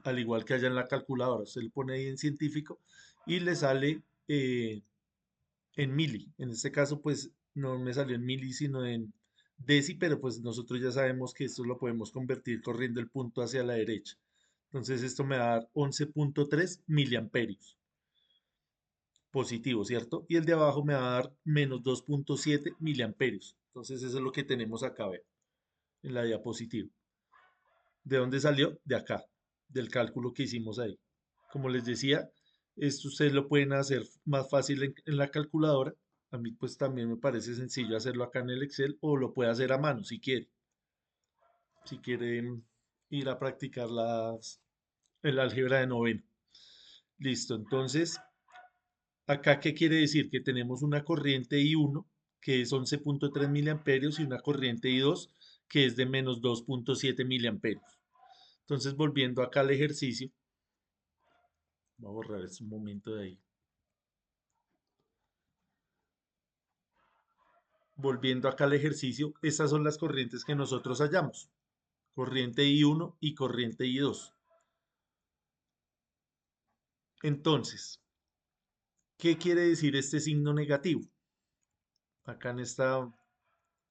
al igual que allá en la calculadora. Usted le pone ahí en científico y le sale en mili. En este caso, pues no me salió en mili, sino en Deci, pero pues nosotros ya sabemos que esto lo podemos convertir corriendo el punto hacia la derecha. Entonces esto me va a dar 11.3 miliamperios positivo, ¿cierto? Y el de abajo me va a dar menos 2.7 miliamperios. Entonces eso es lo que tenemos acá, vean, en la diapositiva. ¿De dónde salió? De acá, del cálculo que hicimos ahí. Como les decía, esto ustedes lo pueden hacer más fácil en la calculadora. A mí pues también me parece sencillo hacerlo acá en el Excel o lo puede hacer a mano si quiere. Si quieren ir a practicar el álgebra de noveno. Listo, entonces, acá, ¿qué quiere decir? Que tenemos una corriente I1 que es 11.3 miliamperios y una corriente I2 que es de menos 2.7 miliamperios. Entonces, volviendo acá al ejercicio, voy a borrar este momento de ahí. Volviendo acá al ejercicio, estas son las corrientes que nosotros hallamos. Corriente I1 y corriente I2. Entonces, ¿qué quiere decir este signo negativo? Acá en esta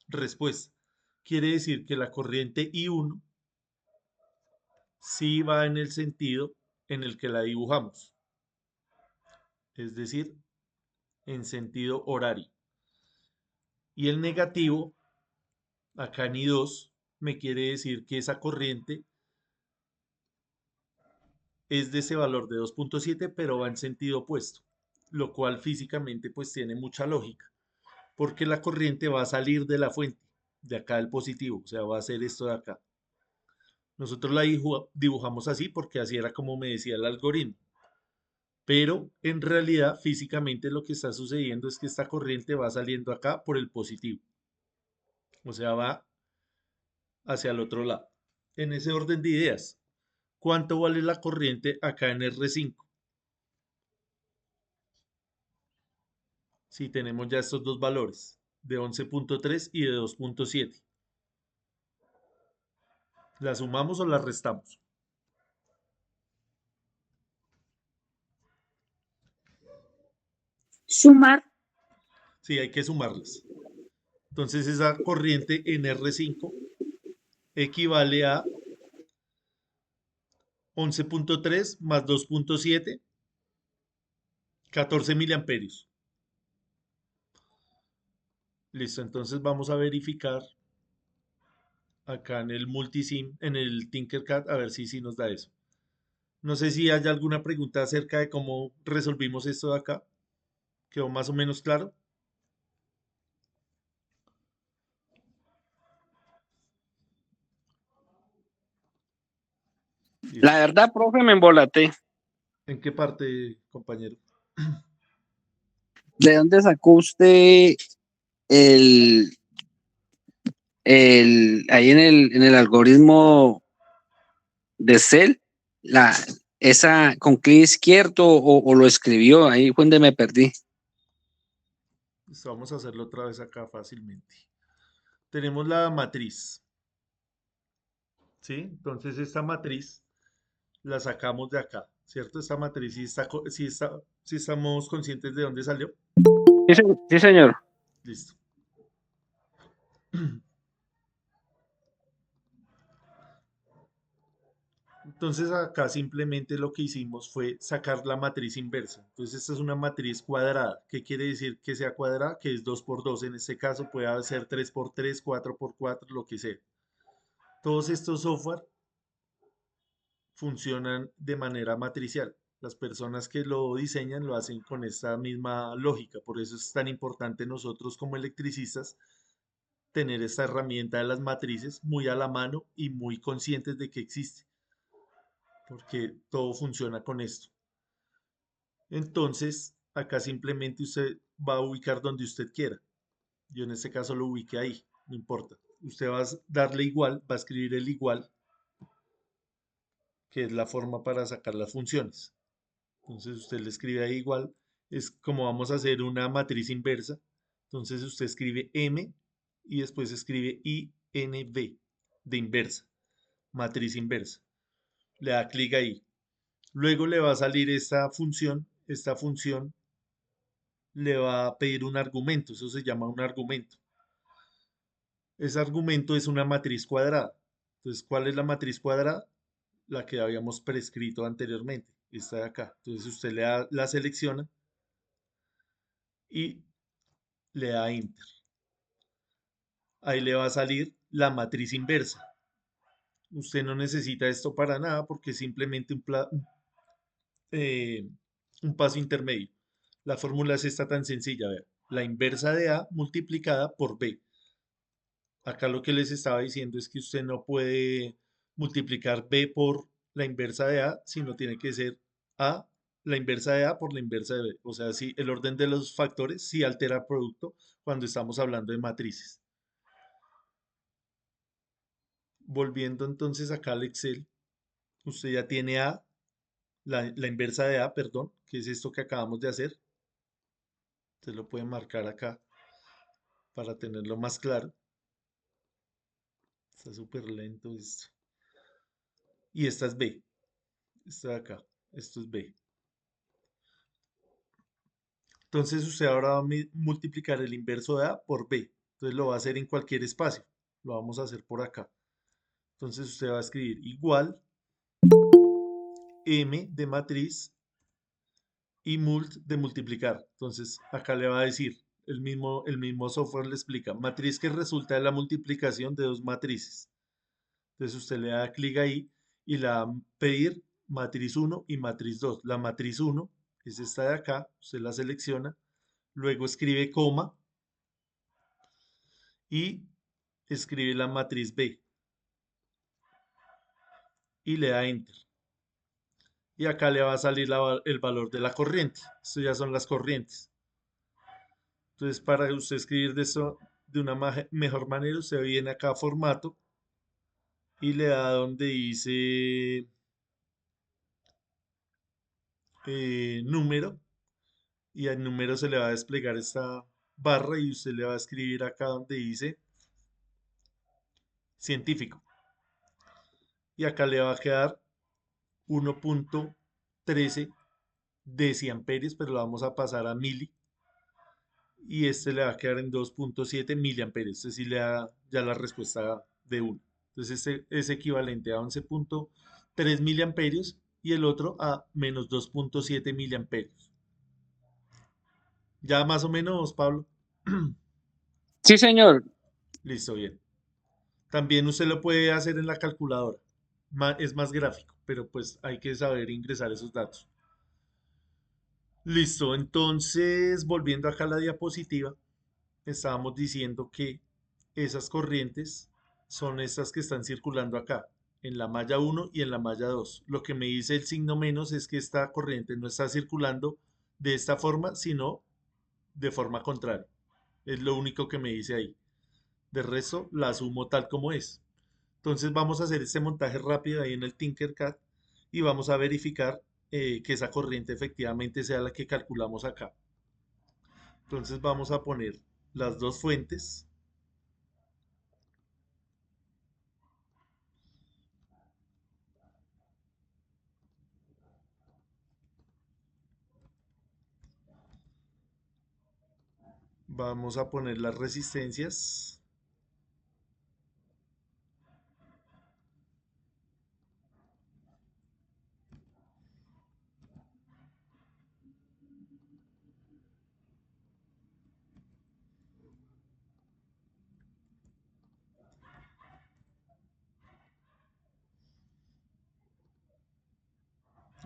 respuesta. Quiere decir que la corriente I1 sí va en el sentido en el que la dibujamos. Es decir, en sentido horario. Y el negativo, acá en I2, me quiere decir que esa corriente es de ese valor de 2.7, pero va en sentido opuesto, lo cual físicamente pues tiene mucha lógica, porque la corriente va a salir de la fuente, de acá del positivo, o sea, va a ser esto de acá. Nosotros la dibujamos así porque así era como me decía el algoritmo, pero en realidad físicamente lo que está sucediendo es que esta corriente va saliendo acá por el positivo, o sea, va hacia el otro lado. En ese orden de ideas, ¿cuánto vale la corriente acá en R5? Si tenemos ya estos dos valores, de 11.3 y de 2.7. ¿La sumamos o la restamos? Sumar. Sí, hay que sumarlas. Entonces esa corriente en R5 equivale a 11.3 más 2.7, 14 miliamperios. Listo, entonces vamos a verificar acá en el Multisim, en el Tinkercad, a ver si nos da eso. No sé si hay alguna pregunta acerca de cómo resolvimos esto de acá. ¿Quedó más o menos claro? La Listo. verdad, profe, me embolaté. ¿En qué parte, compañero? ¿De dónde sacó usted el, ahí en el algoritmo de Excel, esa con clic izquierdo o lo escribió? Ahí fue donde me perdí. Listo, vamos a hacerlo otra vez acá fácilmente. Tenemos la matriz, ¿sí? Entonces esta matriz la sacamos de acá, ¿cierto? Esta matriz sí estamos conscientes de dónde salió. Sí, sí, señor. Listo. Entonces acá simplemente lo que hicimos fue sacar la matriz inversa. Entonces esta es una matriz cuadrada. ¿Qué quiere decir que sea cuadrada? Que es 2 por 2. En este caso puede ser 3 por 3, 4 por 4, lo que sea. Todos estos software funcionan de manera matricial. Las personas que lo diseñan lo hacen con esta misma lógica. Por eso es tan importante nosotros como electricistas tener esta herramienta de las matrices muy a la mano y muy conscientes de que existe, porque todo funciona con esto. Entonces, acá simplemente usted va a ubicar donde usted quiera. Yo en este caso lo ubiqué ahí, no importa. Usted va a darle igual, va a escribir el igual, que es la forma para sacar las funciones. Entonces usted le escribe ahí igual, es como vamos a hacer una matriz inversa. Entonces usted escribe M y después escribe INV de inversa, matriz inversa. Le da clic ahí. Luego le va a salir esta función le va a pedir un argumento, eso se llama un argumento. Ese argumento es una matriz cuadrada. Entonces, ¿cuál es la matriz cuadrada? La que habíamos prescrito anteriormente, esta de acá. Entonces, usted la selecciona y le da Enter. Ahí le va a salir la matriz inversa. Usted no necesita esto para nada porque es simplemente eh, un paso intermedio. La fórmula es esta tan sencilla, vea. La inversa de A multiplicada por B. Acá lo que les estaba diciendo es que usted no puede multiplicar B por la inversa de A, sino tiene que ser A, la inversa de A por la inversa de B. O sea, si el orden de los factores sí altera el producto cuando estamos hablando de matrices. Volviendo entonces acá al Excel, usted ya tiene A, la inversa de A, perdón, que es esto que acabamos de hacer. Usted lo puede marcar acá para tenerlo más claro. Está súper lento esto. Y esta es B. Esta de acá. Esto es B. Entonces usted ahora va a multiplicar el inverso de A por B. Entonces lo va a hacer en cualquier espacio. Lo vamos a hacer por acá. Entonces usted va a escribir igual M de matriz y mult de multiplicar. Entonces acá le va a decir, el mismo software le explica, matriz que resulta de la multiplicación de dos matrices. Entonces usted le da clic ahí y le va a pedir matriz 1 y matriz 2. La matriz 1 es esta de acá, usted la selecciona, luego escribe coma y escribe la matriz B y le da enter. Y acá le va a salir el valor de la corriente. Esto ya son las corrientes. Entonces, para usted escribir de eso de una mejor manera, usted viene acá a formato y le da donde dice número, y al número se le va a desplegar esta barra y usted le va a escribir acá donde dice científico. Y acá le va a quedar 1.13 deciamperios, pero lo vamos a pasar a mili. Y este le va a quedar en 2.7 miliamperios. Este sí le da ya la respuesta de 1. Entonces este es equivalente a 11.3 miliamperios y el otro a menos 2.7 miliamperios. Ya más o menos, Pablo. Sí, señor. Listo, bien. También usted lo puede hacer en la calculadora. Es más gráfico, pero pues hay que saber ingresar esos datos. Listo, entonces volviendo acá a la diapositiva, estábamos diciendo que esas corrientes son estas que están circulando acá, en la malla 1 y en la malla 2. Lo que me dice el signo menos es que esta corriente no está circulando de esta forma, sino de forma contraria. Es lo único que me dice ahí. De resto, la asumo tal como es. Entonces vamos a hacer este montaje rápido ahí en el Tinkercad y vamos a verificar que esa corriente efectivamente sea la que calculamos acá. Entonces vamos a poner las dos fuentes. Vamos a poner las resistencias.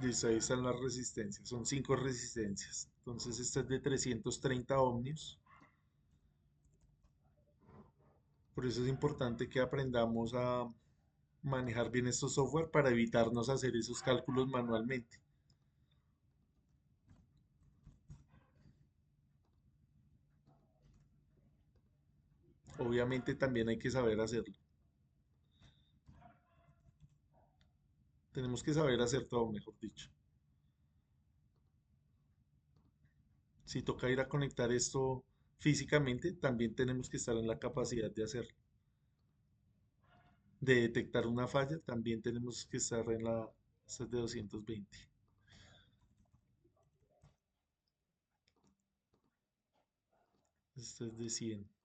Listo, ahí están las resistencias. Son 5 resistencias. Entonces esta es de 330 ohmios. Por eso es importante que aprendamos a manejar bien estos software para evitarnos hacer esos cálculos manualmente. Obviamente también hay que saber hacerlo. Tenemos que saber hacer todo, mejor dicho. Si toca ir a conectar esto físicamente, también tenemos que estar en la capacidad de hacerlo. De detectar una falla, también tenemos que estar en la... Esta es de 220. Esta es de 100.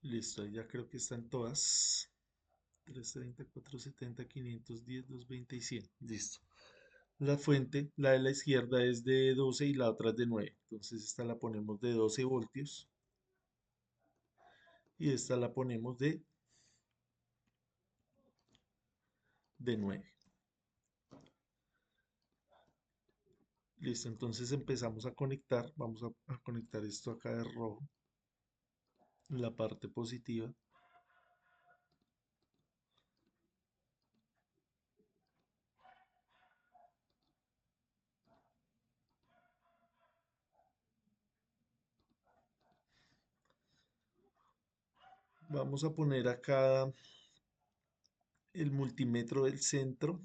Listo, ahí ya creo que están todas. 330, 470, 510, 220 y 100. Listo. La fuente, la de la izquierda es de 12 y la otra es de 9. Entonces esta la ponemos de 12 voltios y esta la ponemos de 9. Listo, entonces empezamos a conectar. Vamos a conectar esto acá de rojo, la parte positiva. Vamos a poner acá el multímetro del centro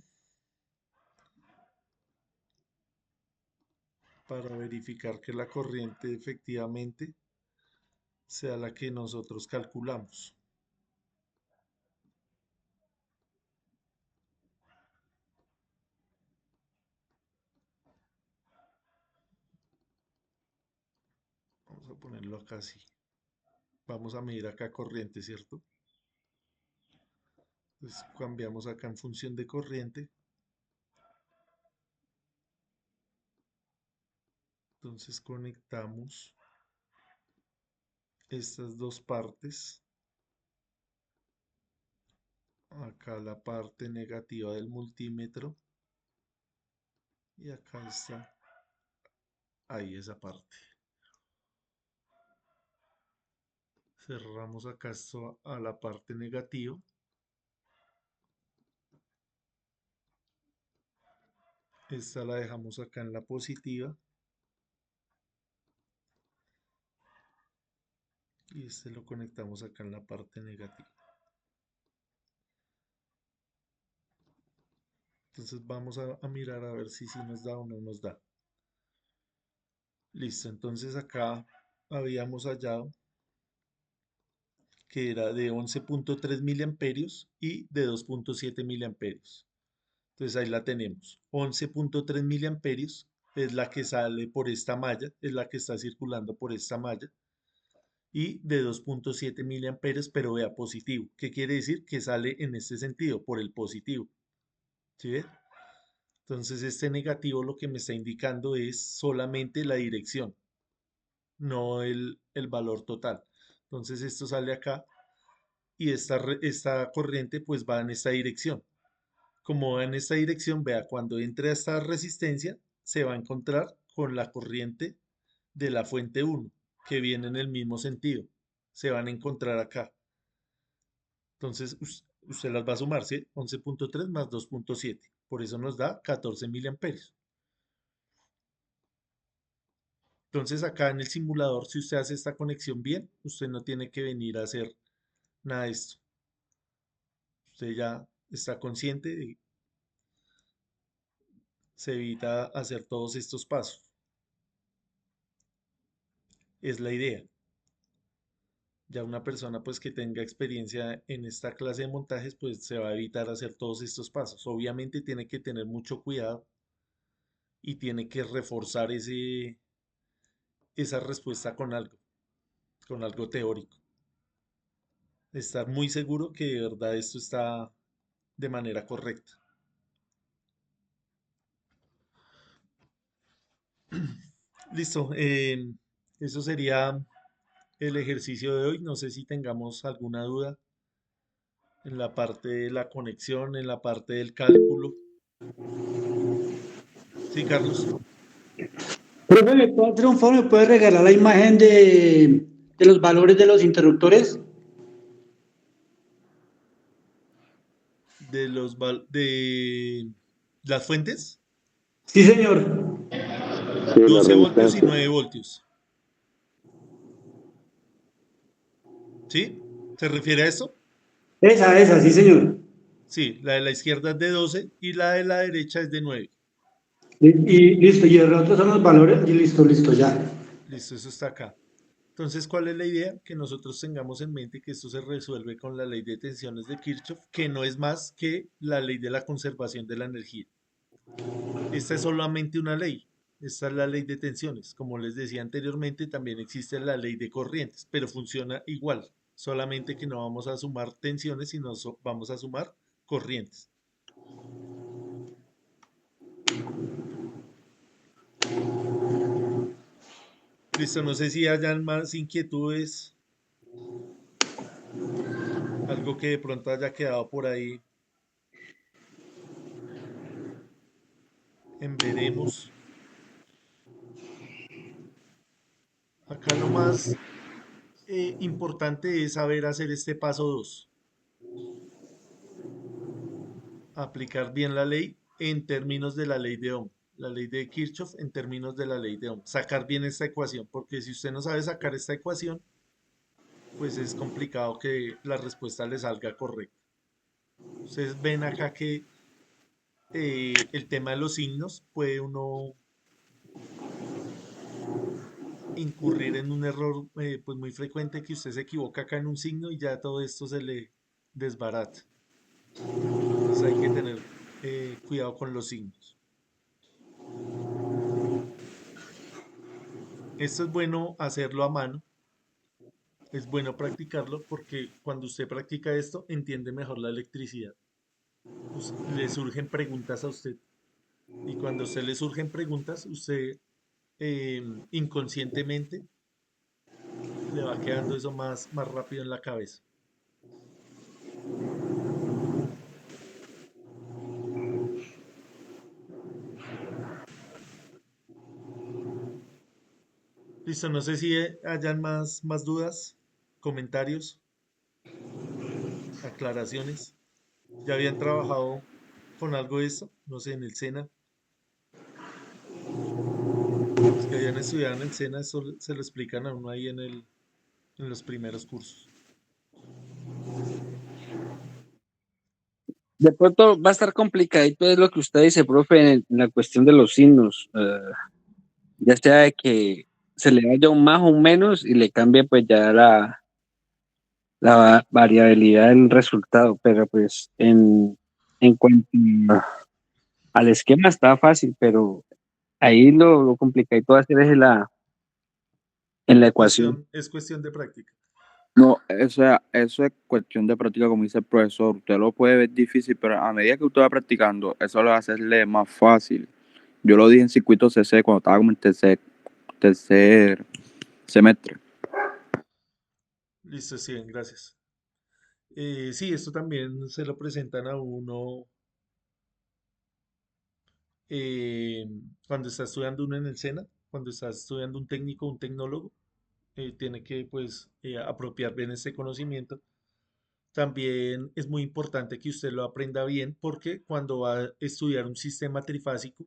para verificar que la corriente efectivamente sea la que nosotros calculamos. Vamos a ponerlo acá así. Vamos a medir acá corriente, ¿cierto? Entonces cambiamos acá en función de corriente. Entonces conectamos estas dos partes. Acá la parte negativa del multímetro. Y acá está. Ahí esa parte. Cerramos acá esto a la parte negativa. Esta la dejamos acá en la positiva. Y este lo conectamos acá en la parte negativa. Entonces vamos a mirar a ver si nos da o no nos da. Listo, entonces acá habíamos hallado que era de 11.3 miliamperios y de 2.7 miliamperios. Entonces ahí la tenemos. 11.3 miliamperios es la que sale por esta malla, es la que está circulando por esta malla. Y de 2.7 miliamperios, pero vea, positivo. ¿Qué quiere decir? Que sale en este sentido, por el positivo. ¿Sí ve? Entonces este negativo lo que me está indicando es solamente la dirección, no el valor total. Entonces esto sale acá y esta corriente pues va en esta dirección. Como va en esta dirección, vea, cuando entre a esta resistencia se va a encontrar con la corriente de la fuente 1, que viene en el mismo sentido. Se van a encontrar acá. Entonces usted las va a sumar, ¿sí? 11.3 más 2.7. Por eso nos da 14 miliamperios. Entonces acá en el simulador, si usted hace esta conexión bien, usted no tiene que venir a hacer nada de esto. Usted ya está consciente y se evita hacer todos estos pasos. Es la idea. Ya una persona pues que tenga experiencia en esta clase de montajes pues se va a evitar hacer todos estos pasos. Obviamente tiene que tener mucho cuidado y tiene que reforzar esa respuesta con algo teórico. Estar muy seguro que de verdad esto está de manera correcta. Listo, eso sería el ejercicio de hoy. No sé si tengamos alguna duda en la parte de la conexión, en la parte del cálculo. Sí, Carlos, Profe, ¿me puede hacer un favor? ¿Me puede regalar la imagen de los valores de los interruptores? de las fuentes, Sí, señor. Sí, la 12 voltios y resistencia. 9 voltios. ¿Sí? ¿Se refiere a esto? Esa, sí, señor. Sí, la de la izquierda es de 12 y la de la derecha es de 9. Y listo, y el otro son los valores, y listo, ya. Listo, eso está acá. Entonces, ¿cuál es la idea? Que nosotros tengamos en mente que esto se resuelve con la ley de tensiones de Kirchhoff, que no es más que la ley de la conservación de la energía. Esta es solamente una ley. Esta es la ley de tensiones. Como les decía anteriormente, también existe la ley de corrientes, pero funciona igual. solamente que no vamos a sumar tensiones, sino vamos a sumar corrientes. Listo, no sé si hayan más inquietudes, algo que de pronto haya quedado por ahí en veremos. Acá lo más importante es saber hacer este paso 2, aplicar bien la ley en términos de la ley de Ohm, la ley de Kirchhoff en términos de la ley de Ohm, sacar bien esta ecuación, porque si usted no sabe sacar esta ecuación, pues es complicado que la respuesta le salga correcta. Ustedes ven acá que el tema de los signos puede uno incurrir en un error pues muy frecuente, que usted se equivoca acá en un signo y ya todo esto se le desbarata. Entonces hay que tener cuidado con los signos. Esto es bueno hacerlo a mano, es bueno practicarlo porque cuando usted practica esto entiende mejor la electricidad. Le surgen preguntas a usted y cuando a usted le surgen preguntas, usted inconscientemente le va quedando eso más rápido en la cabeza. Listo, no sé si hayan más dudas, comentarios, aclaraciones. ¿Ya habían trabajado con algo de esto? No sé, en el SENA. Los que habían estudiado en el SENA, eso se lo explican a uno ahí en los primeros cursos. De pronto va a estar complicadito, es lo que usted dice, profe, en la cuestión de los signos. Ya sea de que se le vaya un más o un menos y le cambie pues ya la variabilidad del resultado, pero pues en cuanto al esquema está fácil, pero ahí lo complicadito va a ser es en la ecuación. Es cuestión de práctica. No, o sea, eso es cuestión de práctica, como dice el profesor. Usted lo puede ver difícil, pero a medida que usted va practicando, eso lo va a hacerle más fácil. Yo lo dije en circuito CC cuando estaba como en tercer semestre. Listo, sí, gracias. Sí, esto también se lo presentan a uno eh, cuando está estudiando uno en el SENA, cuando está estudiando un técnico, un tecnólogo, tiene que pues apropiar bien este conocimiento. También es muy importante que usted lo aprenda bien porque cuando va a estudiar un sistema trifásico,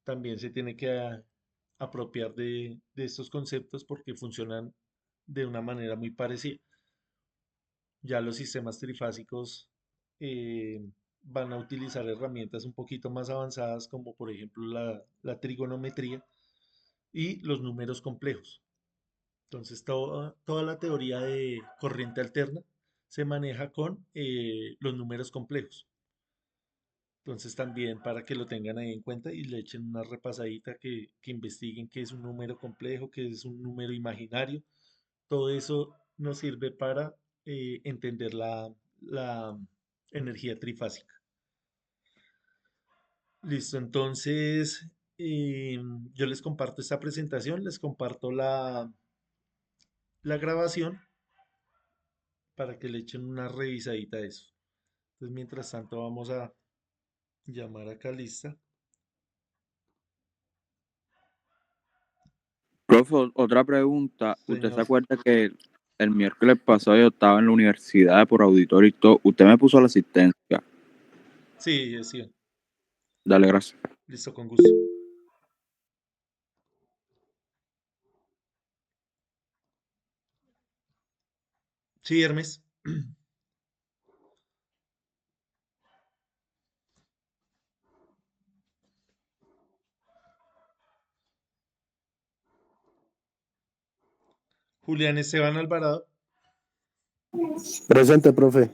también se tiene que apropiar de estos conceptos porque funcionan de una manera muy parecida. Ya los sistemas trifásicos eh, van a utilizar herramientas un poquito más avanzadas como por ejemplo la trigonometría y los números complejos. Entonces toda la teoría de corriente alterna se maneja con los números complejos. Entonces también para que lo tengan ahí en cuenta y le echen una repasadita, que investiguen qué es un número complejo, qué es un número imaginario. Todo eso nos sirve para entender la energía trifásica. Listo, entonces yo les comparto esta presentación, les comparto la grabación para que le echen una revisadita a eso. Entonces mientras tanto vamos a llamar a Calista. Profe, otra pregunta. ¿Usted se Señor. acuerda que el miércoles pasado yo estaba en la universidad por auditorio y todo? Usted me puso la asistencia. Sí, sí, Dale, gracias. listo, con gusto. Sí, Hermes. Julián Esteban Alvarado. Presente, profe.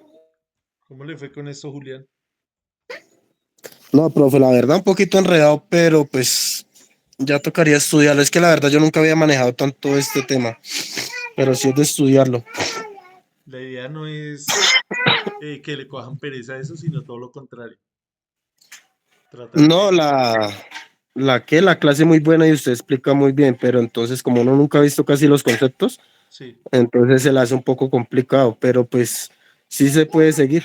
¿Cómo le fue con esto, Julián? No, profe, la verdad un poquito enredado, pero pues ya tocaría estudiarlo. Es que la verdad yo nunca había manejado tanto este tema, pero sí es de estudiarlo. La idea no es que le cojan pereza a eso, sino todo lo contrario. Tratar No, de... la clase muy buena y usted explica muy bien, pero entonces como uno nunca ha visto casi los conceptos, Sí, entonces se le hace un poco complicado, pero pues sí se puede seguir.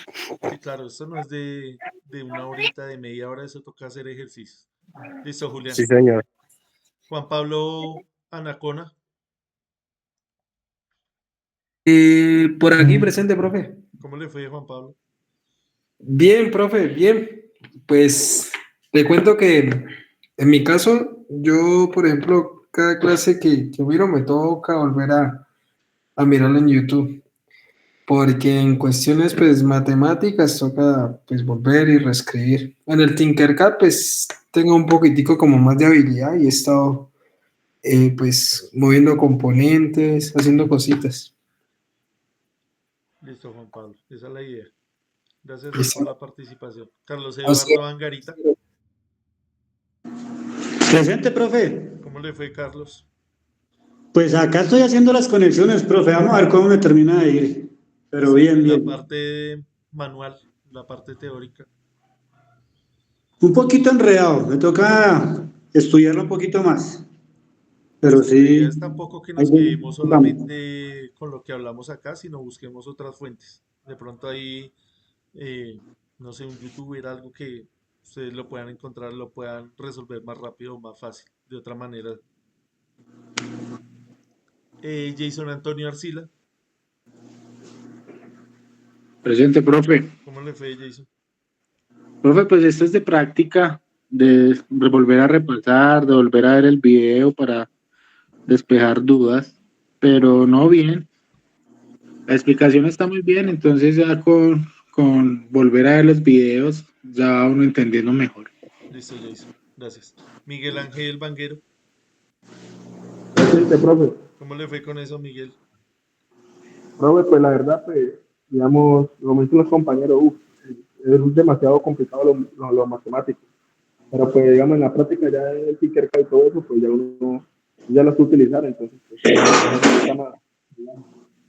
sí, claro, esto no es de una horita, de media hora, eso toca hacer ejercicios. Listo, Julián. Sí, señor. Juan Pablo Anacona, Por aquí presente, profe. ¿cómo le fue, Juan Pablo? Bien, profe, bien. Pues te cuento que en mi caso, yo, por ejemplo, cada clase que miro me toca volver a mirarla en YouTube, porque en cuestiones pues matemáticas toca pues volver y reescribir. En el Tinkercad pues tengo un poquitico como más de habilidad y he estado pues moviendo componentes, haciendo cositas. Listo, Juan Pablo, esa es la idea. Gracias ahí por Listo. la participación. Carlos Así Eduardo Angarita, Presente, profe. ¿cómo le fue, Carlos? Pues acá estoy haciendo las conexiones, profe. Vamos a ver cómo me termina de ir. Pero Listo. bien, En la bien. parte manual, la parte teórica. Un poquito enredado. Me toca estudiarlo un poquito más. Pero Listo. La idea sí, es tampoco que ahí nos quedemos vamos. solamente con lo que hablamos acá, sino busquemos otras fuentes. De pronto ahí, no sé, un youtuber, algo que ustedes lo puedan encontrar, lo puedan resolver más rápido o más fácil, de otra manera. Jason Antonio Arcila, Presente, profe. ¿cómo le fue, Jason? Profe, pues esto es de práctica, de volver a repasar, de volver a ver el video para despejar dudas, pero no bien. La explicación está muy bien, entonces ya con volver a ver los videos ya va uno entendiendo mejor. Listo, Jason. Gracias. Miguel Ángel Vanguero, Presente, profe. ¿cómo le fue con eso, Miguel? Profe, pues la verdad, pues, digamos, lo me dicen los compañeros, es demasiado complicado lo matemático. Pero pues, digamos, en la práctica ya el Tinkercad y todo eso, pues ya uno ya lo puede utilizar, entonces, pues,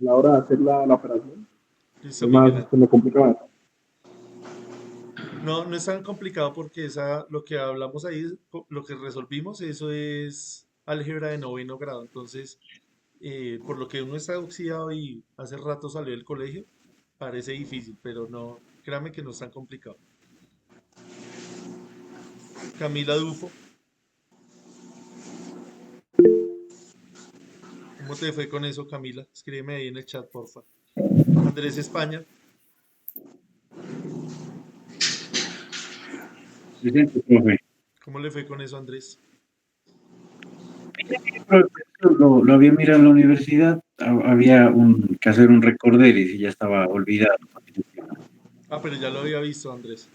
la hora de hacer la operación, Listo, es más, Miguel Ángel. se me complica más. No, no es tan complicado porque lo que hablamos ahí, lo que resolvimos, eso es álgebra de noveno grado. Entonces, por lo que uno está oxidado y hace rato salió del colegio, parece difícil, pero no, créame que no es tan complicado. Camila Dufo, ¿cómo te fue con eso, Camila? Escríbeme ahí en el chat, porfa. Andrés España, Presente, profe. ¿cómo le fue con eso, Andrés? Lo había mirado en la universidad, había que hacer un recorderis y ya estaba olvidado. Ah, pero ya lo había visto, Andrés.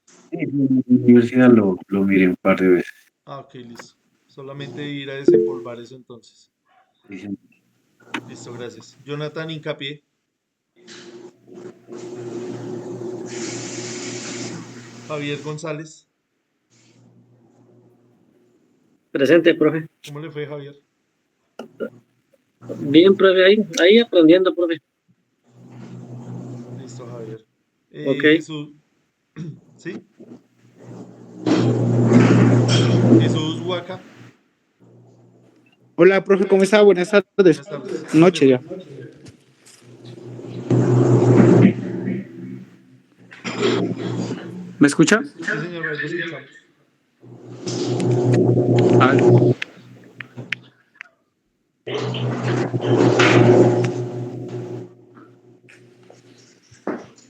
Sí, en la universidad lo miré un par de veces. Ah, ok, listo. Solamente ir a desempolvar eso entonces. Dicen, Listo, gracias. Jonathan Incapié, Javier González, Presente, profe. ¿cómo le fue, Javier? Bien, profe, ahí aprendiendo, profe. Listo, Javier. Ok. Jesús, ¿sí? Jesús Huaca, Hola, profe, ¿cómo está? Buenas tardes. buenas tardes. ¿Cómo le Noche fue? ya. ¿Me escucha? Sí, señor, ahí lo escuchamos. Ah,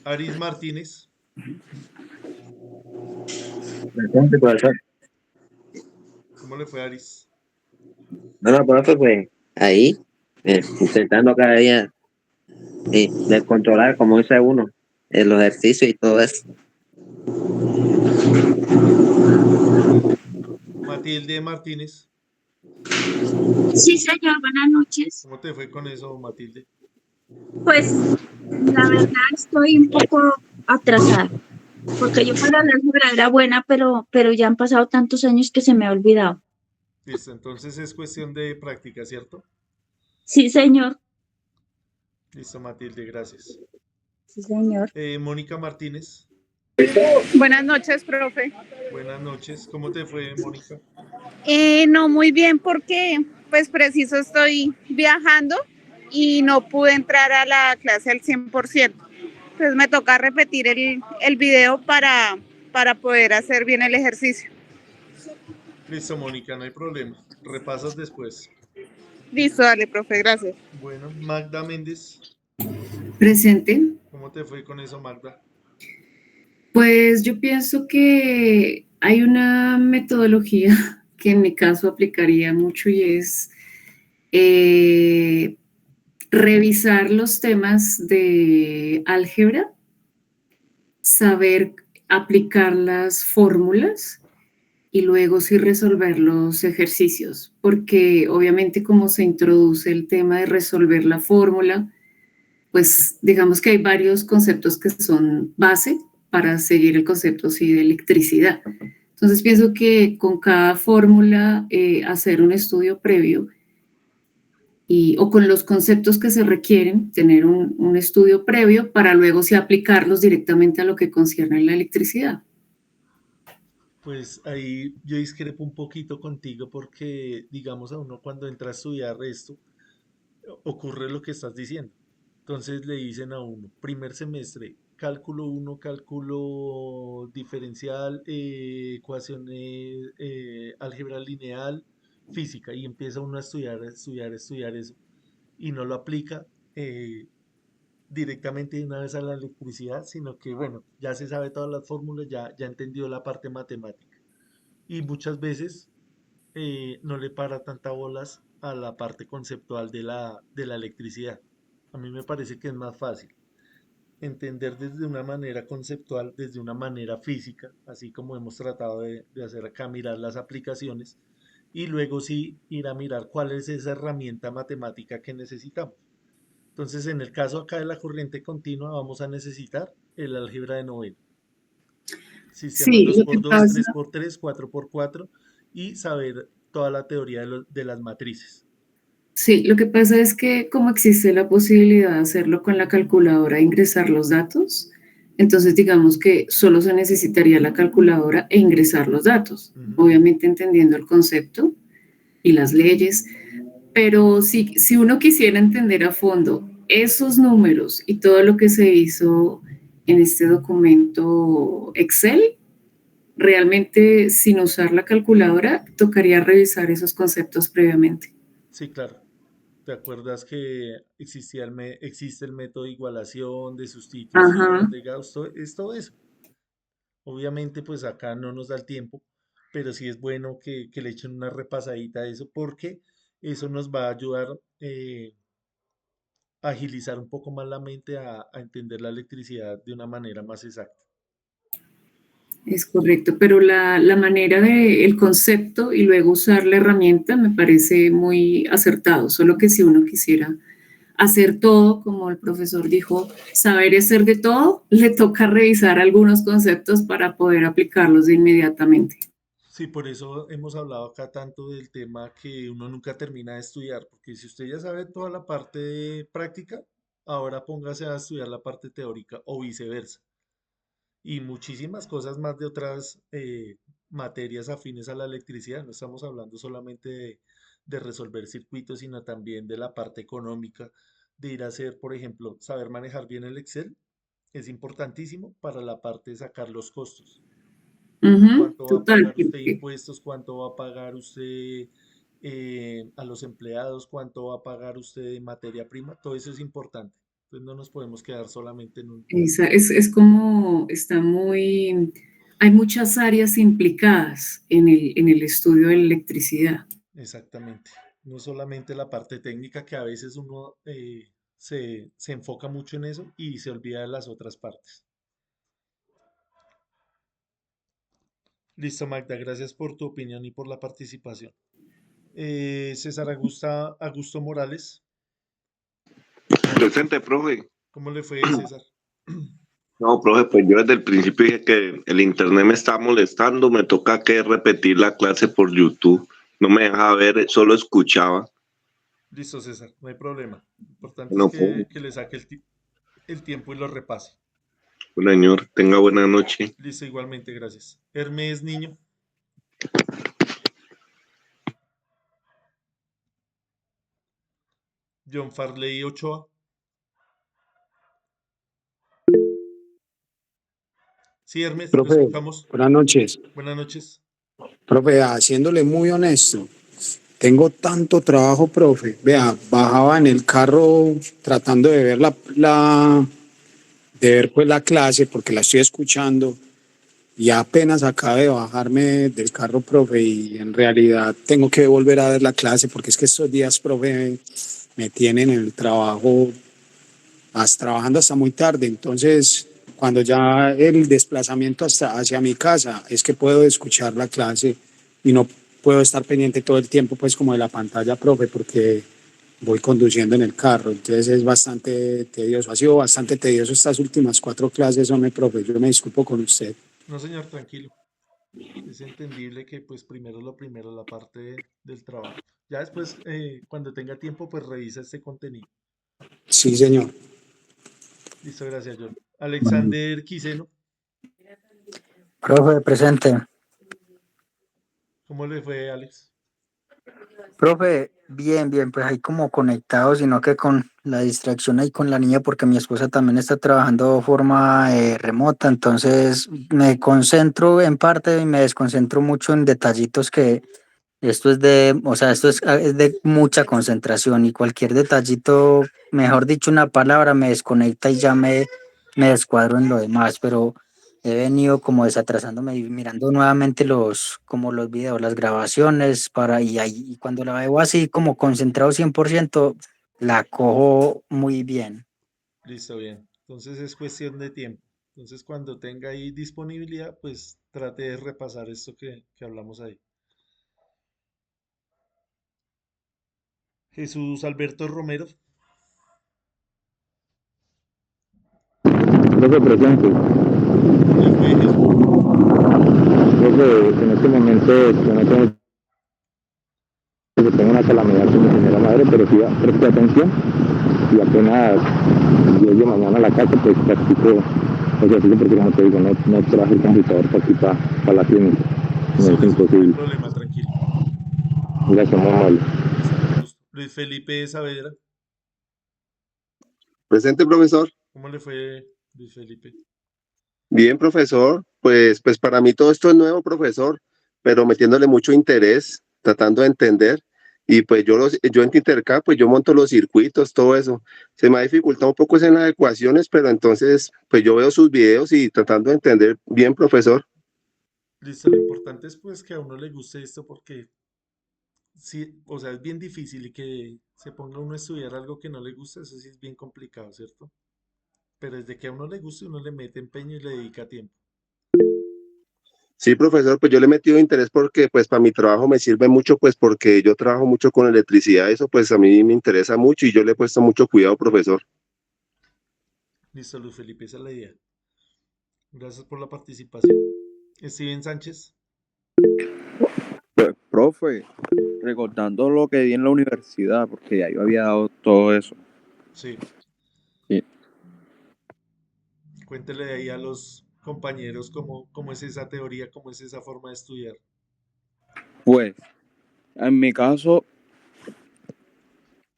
Aris Martínez, Presente, profesor. ¿cómo le fue, Aris? No, no, profe, pues ahí, intentando cada día descontrolar, como dice uno, los ejercicios y todo eso. Matilde Martínez, Sí, señor, buenas noches. ¿cómo te fue con eso, Matilde? Pues la verdad estoy un poco atrasada, porque yo para la álgebra era buena, pero ya han pasado tantos años que se me ha olvidado. Listo, entonces es cuestión de práctica, ¿cierto? Sí, señor. Listo, Matilde, gracias. Sí, señor. Mónica Martínez, Buenas noches, profe. buenas noches. ¿Cómo te fue, Mónica? No muy bien porque pues preciso estoy viajando y no pude entrar a la clase al 100%. Entonces me toca repetir el video para poder hacer bien el ejercicio. Listo, Mónica, no hay problema. Repasas después. Listo, dale, profe, gracias. Bueno, Magda Méndez, Presente. ¿cómo te fue con eso, Magda? Pues yo pienso que hay una metodología que en mi caso aplicaría mucho y es revisar los temas de álgebra, saber aplicar las fórmulas y luego sí resolver los ejercicios, porque obviamente como se introduce el tema de resolver la fórmula, pues digamos que hay varios conceptos que son base para seguir el concepto sí, de electricidad. Entonces pienso que con cada fórmula hacer un estudio previo o con los conceptos que se requieren, tener un estudio previo para luego sí aplicarlos directamente a lo que concierne a la electricidad. Pues ahí yo discrepo un poquito contigo porque, digamos, a uno cuando entra a estudiar esto, ocurre lo que estás diciendo. Entonces le dicen a uno, primer semestre, cálculo 1, cálculo diferencial, ecuaciones, álgebra lineal, física, y empieza uno a estudiar, estudiar eso, y no lo aplica directamente de una vez a la electricidad, sino que, bueno, ya se sabe todas las fórmulas, ya entendió la parte matemática. Y muchas veces no le para tanta bolas a la parte conceptual de la electricidad. A mí me parece que es más fácil entender desde una manera conceptual, desde una manera física, así como hemos tratado de hacer acá, mirar las aplicaciones y luego sí ir a mirar cuál es esa herramienta matemática que necesitamos. Entonces, en el caso acá de la corriente continua, vamos a necesitar el álgebra de noveno, sistemas Sí, lo que 2x2, pasa 3x3, 4x4 y saber toda la teoría de las matrices. Sí, lo que pasa es que como existe la posibilidad de hacerlo con la calculadora e ingresar los datos, entonces digamos que solo se necesitaría la calculadora e ingresar los datos, obviamente entendiendo el concepto y las leyes, pero si uno quisiera entender a fondo esos números y todo lo que se hizo en este documento Excel, realmente sin usar la calculadora tocaría revisar esos conceptos previamente. Sí, claro. ¿Te acuerdas que existe el método de igualación, de sustitución, Ajá. de Gauss? Es todo eso. Obviamente, pues acá no nos da el tiempo, pero sí es bueno que le echen una repasadita a eso porque eso nos va a ayudar a agilizar un poco más la mente a entender la electricidad de una manera más exacta. Es correcto, pero la manera de el concepto y luego usar la herramienta me parece muy acertado, solo que si uno quisiera hacer todo, como el profesor dijo, saber hacer de todo, le toca revisar algunos conceptos para poder aplicarlos de inmediatamente. Sí, por eso hemos hablado acá tanto del tema que uno nunca termina de estudiar, porque si usted ya sabe toda la parte de práctica, ahora póngase a estudiar la parte teórica o viceversa. Y muchísimas cosas más de otras materias afines a la electricidad. No estamos hablando solamente de resolver circuitos, sino también de la parte económica, de ir a hacer, por ejemplo, saber manejar bien el Excel es importantísimo para la parte de sacar los costos. ¿Cuánto va a Total, pagar usted impuestos? ¿Cuánto va a pagar usted a los empleados? ¿Cuánto va a pagar usted de materia prima? Todo eso es importante. Entonces no nos podemos quedar solamente en un... es como está muy, hay muchas áreas implicadas en el estudio de la electricidad. Exactamente. No solamente la parte técnica, que a veces uno se enfoca mucho en eso y se olvida de las otras partes. Listo, Magda, gracias por tu opinión y por la participación. César Augusto Morales, Presente, profe. ¿cómo le fue, César? No, profe, pues yo desde el principio dije que el internet me está molestando, me toca que repetir la clase por YouTube. No me dejaba ver, solo escuchaba. Listo, César, no hay problema. Lo importante es No, pues, que le saque el tiempo y lo repase. bueno, señor, tenga buena noche. Listo, igualmente, gracias. Hermes, niño. John Farley Ochoa. Sí, Hermes, lo Profe, escuchamos. buenas noches. Buenas noches. Profe, haciéndole muy honesto, tengo tanto trabajo, profe. Vea, bajaba en el carro tratando de ver de ver pues la clase porque la estoy escuchando y apenas acabé de bajarme del carro, profe, y en realidad tengo que volver a ver la clase porque es que estos días, profe, me tienen en el trabajo trabajando hasta muy tarde. Entonces, cuando ya el desplazamiento hasta hacia mi casa es que puedo escuchar la clase y no puedo estar pendiente todo el tiempo, pues como de la pantalla, profe, porque voy conduciendo en el carro. Entonces es bastante tedioso. Ha sido bastante tedioso estas últimas 4 clases, hombre, profe. Yo me disculpo con usted. No, señor, tranquilo. Es entendible que pues primero lo primero, la parte del trabajo. Ya después, cuando tenga tiempo, pues revisa este contenido. Sí, señor. Listo, gracias, John. Alexander Quiseno, Profe, presente. ¿cómo le fue, Alex? Profe, bien, bien, pues ahí como conectado, sino que con la distracción ahí con la niña, porque mi esposa también está trabajando de forma remota, entonces me concentro en parte y me desconcentro mucho en detallitos que esto es de, o sea, es de mucha concentración y cualquier detallito, mejor dicho, una palabra me desconecta y ya me descuadro en lo demás, pero he venido como desatrasándome y mirando nuevamente como los videos, las grabaciones y cuando la veo así como concentrado 100% la cojo muy bien. Listo, bien. Entonces es cuestión de tiempo. Entonces cuando tenga ahí disponibilidad, pues trate de repasar esto que hablamos ahí. Jesús Alberto Romero, Profe, presente. ¿cómo le fue, Jesús? Profe, en este momento yo no tengo, yo tengo una calamidad con mi señora madre, pero sí preste atención y apenas llegue mañana a la casa, pues practico ejercicio porque como te digo, no traje el computador para aquí, para la clínica. No Listo, es Jesús, no hay imposible. problema, tranquilo. Gracias, muy amable. Listo, con gusto. Luis Felipe Saavedra, Presente, profesor. ¿cómo le fue, Luis Felipe? Bien, profesor. Pues para mí todo esto es nuevo, profesor, pero metiéndole mucho interés, tratando de entender. Y pues yo en Tintercad, pues yo monto los circuitos, todo eso. Se me ha dificultado un poco es en las ecuaciones, pero entonces, pues yo veo sus videos y tratando de entender bien, profesor. Listo, lo importante es pues que a uno le guste esto porque sí, o sea, es bien difícil y que se ponga uno a estudiar algo que no le gusta, eso sí es bien complicado, ¿cierto? Pero desde que a uno le guste, uno le mete empeño y le dedica tiempo. Sí, profesor, pues yo le he metido interés porque pues para mi trabajo me sirve mucho, pues porque yo trabajo mucho con electricidad, eso pues a mí me interesa mucho y yo le he puesto mucho cuidado, profesor. Listo, Luis Felipe, esa es la idea. Gracias por la participación. Steven Sánchez, Pues, profe, recordando lo que di en la universidad, porque ya yo había dado todo eso. sí, Sí. cuéntele ahí a los compañeros cómo es esa teoría, cómo es esa forma de estudiar. Pues, en mi caso,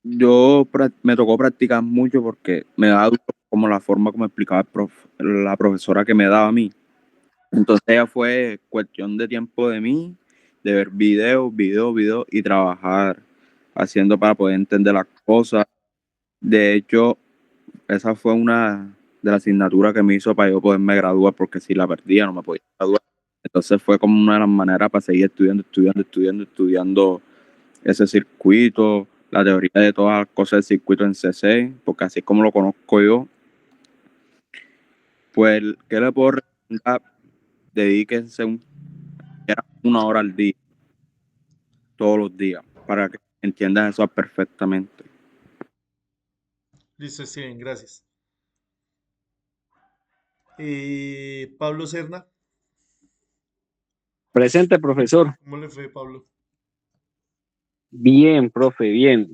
me tocó practicar mucho porque me daba duro como la forma como explicaba la profesora que me daba a mí. Entonces ya fue cuestión de tiempo de mí, de ver videos y trabajar haciendo para poder entender las cosas. De hecho, esa fue una de las asignaturas que me hizo para yo poderme graduar, porque si la perdía no me podía graduar. Entonces fue como una de las maneras para seguir estudiando ese circuito, la teoría de todas las cosas del circuito en CC, porque así es como lo conozco yo. Pues, ¿qué le puedo recomendar? Dedíquense una hora al día, todos los días, para que entiendan eso perfectamente. Listo, Steven, gracias. Pablo Serna, Presente, profesor. ¿cómo le fue, Pablo? Bien, profe, bien.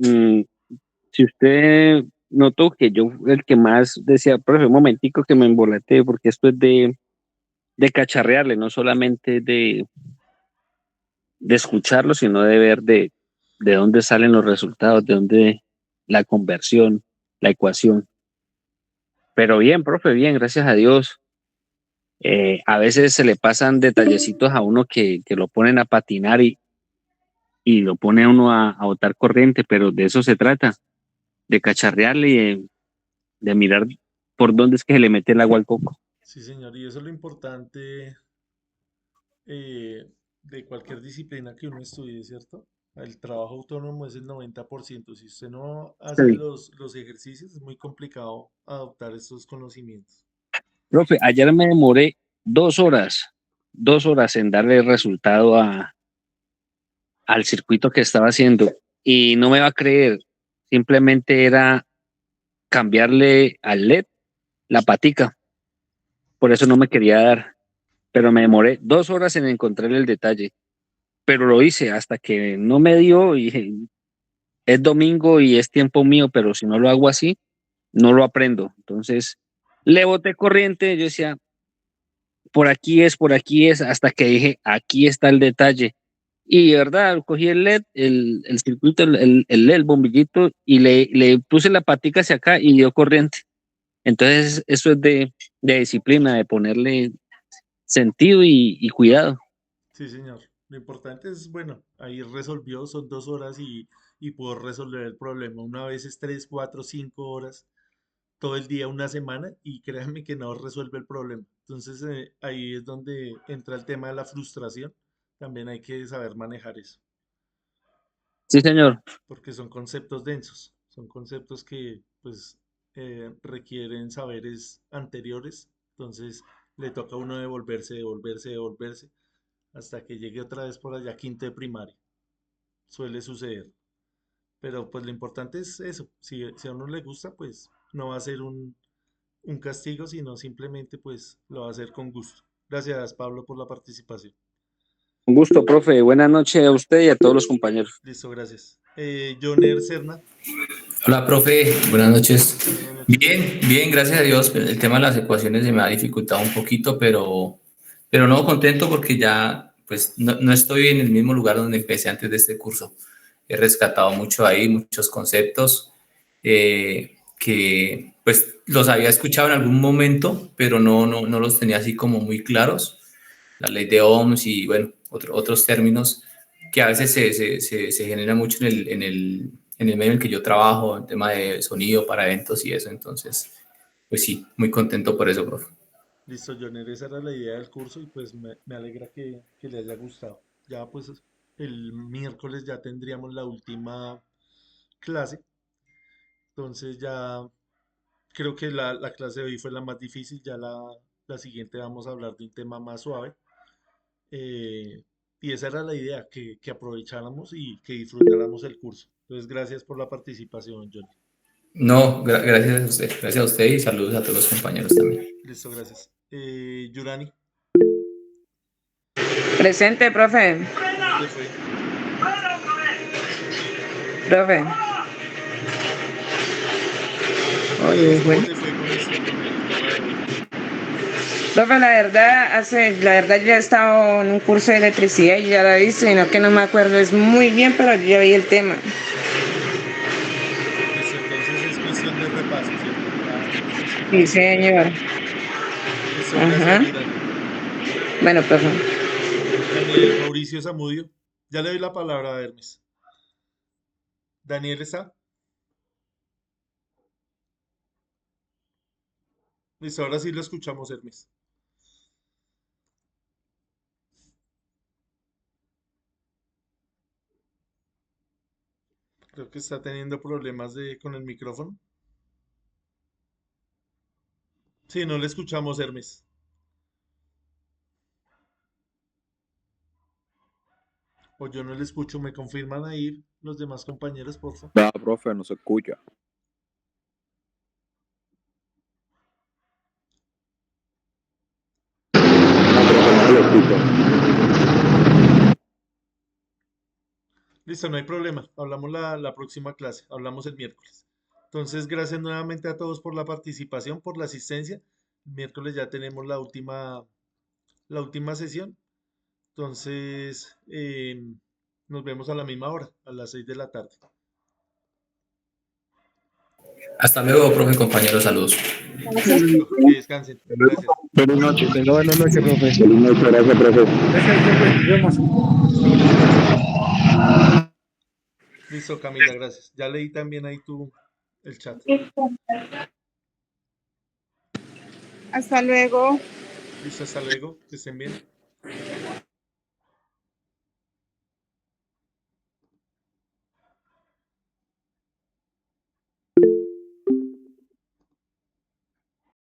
si usted notó que yo el que más decía, profe, un momentico que me embolaté, porque esto es de cacharrearle, no solamente de escucharlo, sino de ver de dónde salen los resultados, de dónde la conversión, la ecuación. Pero bien, profe, bien, gracias a Dios. A veces se le pasan detallecitos a uno que lo ponen a patinar y lo pone a uno a botar corriente, pero de eso se trata, de cacharrearle y de mirar por dónde es que se le mete el agua al coco. Sí, señor, y eso es lo importante de cualquier disciplina que uno estudie, ¿cierto? El trabajo autónomo es el 90%. Si usted no hace Sí. los ejercicios, es muy complicado adoptar estos conocimientos. Profe, ayer me demoré 2 horas en darle el resultado al circuito que estaba haciendo y no me va a creer, simplemente era cambiarle al LED la patica, por eso no me quería dar, pero me demoré 2 horas en encontrar el detalle, pero lo hice hasta que no me dio y dije, es domingo y es tiempo mío, pero si no lo hago así, no lo aprendo. Entonces, le boté corriente, yo decía, por aquí es, hasta que dije, aquí está el detalle. Y de verdad, cogí el LED, el circuito, el LED, el bombillito, y le puse la patica hacia acá y dio corriente. Entonces, eso es de disciplina, de ponerle sentido y cuidado. Sí, señor. Lo importante es, bueno, ahí resolvió, son 2 horas y pudo resolver el problema. Una vez es 3, 4, 5 horas, todo el día, una semana, y créanme que no resuelve el problema. Entonces, ahí es donde entra el tema de la frustración. También hay que saber manejar eso, Sí, señor. porque son conceptos densos, son conceptos que, pues, requieren saberes anteriores. Entonces, le toca a uno devolverse, devolverse, devolverse hasta que llegue otra vez por allá quinto de primaria. Suele suceder. Pero pues lo importante es eso. Si a uno le gusta, pues no va a ser un castigo, sino simplemente pues lo va a hacer con gusto. Gracias, Pablo, por la participación. Un gusto, profe. Buenas noches a usted y a todos los compañeros. Listo, gracias. Joner Serna. Hola, profe, buenas noches. Bien, bien, gracias a Dios. El tema de las ecuaciones se me ha dificultado un poquito, pero no contento porque ya pues no estoy en el mismo lugar donde empecé antes de este curso. He rescatado mucho ahí, muchos conceptos que pues los había escuchado en algún momento, pero no los tenía así como muy claros. La ley de Ohms y bueno, otros términos que a veces se generan mucho en el medio en el que yo trabajo, en tema de sonido para eventos y eso. Entonces, pues sí, muy contento por eso, profe. Listo, Joner, esa era la idea del curso y pues me alegra que le haya gustado. Ya pues el miércoles ya tendríamos la última clase. Entonces ya creo que la clase de hoy fue la más difícil. Ya la siguiente vamos a hablar de un tema más suave. Y esa era la idea, que aprovecháramos y que disfrutáramos el curso. Entonces, gracias por la participación, Johnny. No, gracias a usted y saludos a todos los compañeros también. Listo, gracias. Yurani, Presente, profe. ¿cómo te fue? Profe. Oye, ¿Cómo bueno. te fue con el tema de hoy? Profe, la verdad ya he estado en un curso de electricidad y ya lo he visto, sino que no me acuerdo, es muy bien, pero yo ya vi el tema. Listo, entonces es cuestión de repaso, ¿cierto? Ya, Sí, señor. listo, Ajá. gracias, Yurani. Bueno, profe. Daniel Mauricio Zamudio, ya le doy la palabra a Hermes. Daniel está. Listo, ahora sí lo escuchamos, Hermes. Creo que está teniendo problemas con el micrófono. Sí, no le escuchamos, Hermes. O yo no le escucho, ¿me confirman ahí los demás compañeros, por favor? No, profe, no se escucha. Listo, no hay problema. Hablamos la próxima clase. Hablamos el miércoles. Entonces, gracias nuevamente a todos por la participación, por la asistencia. El miércoles ya tenemos la última sesión. Entonces, nos vemos a la misma hora, a las 6 de la tarde. Hasta luego, profe, compañeros, saludos. Listo, que descansen. Gracias. Feliz noche. Tenga buenas noches, profe. Feliz noche, gracias, profe. Listo, Camila, gracias. Ya leí también ahí el chat. Hasta luego. Listo, hasta luego. Que estén bien.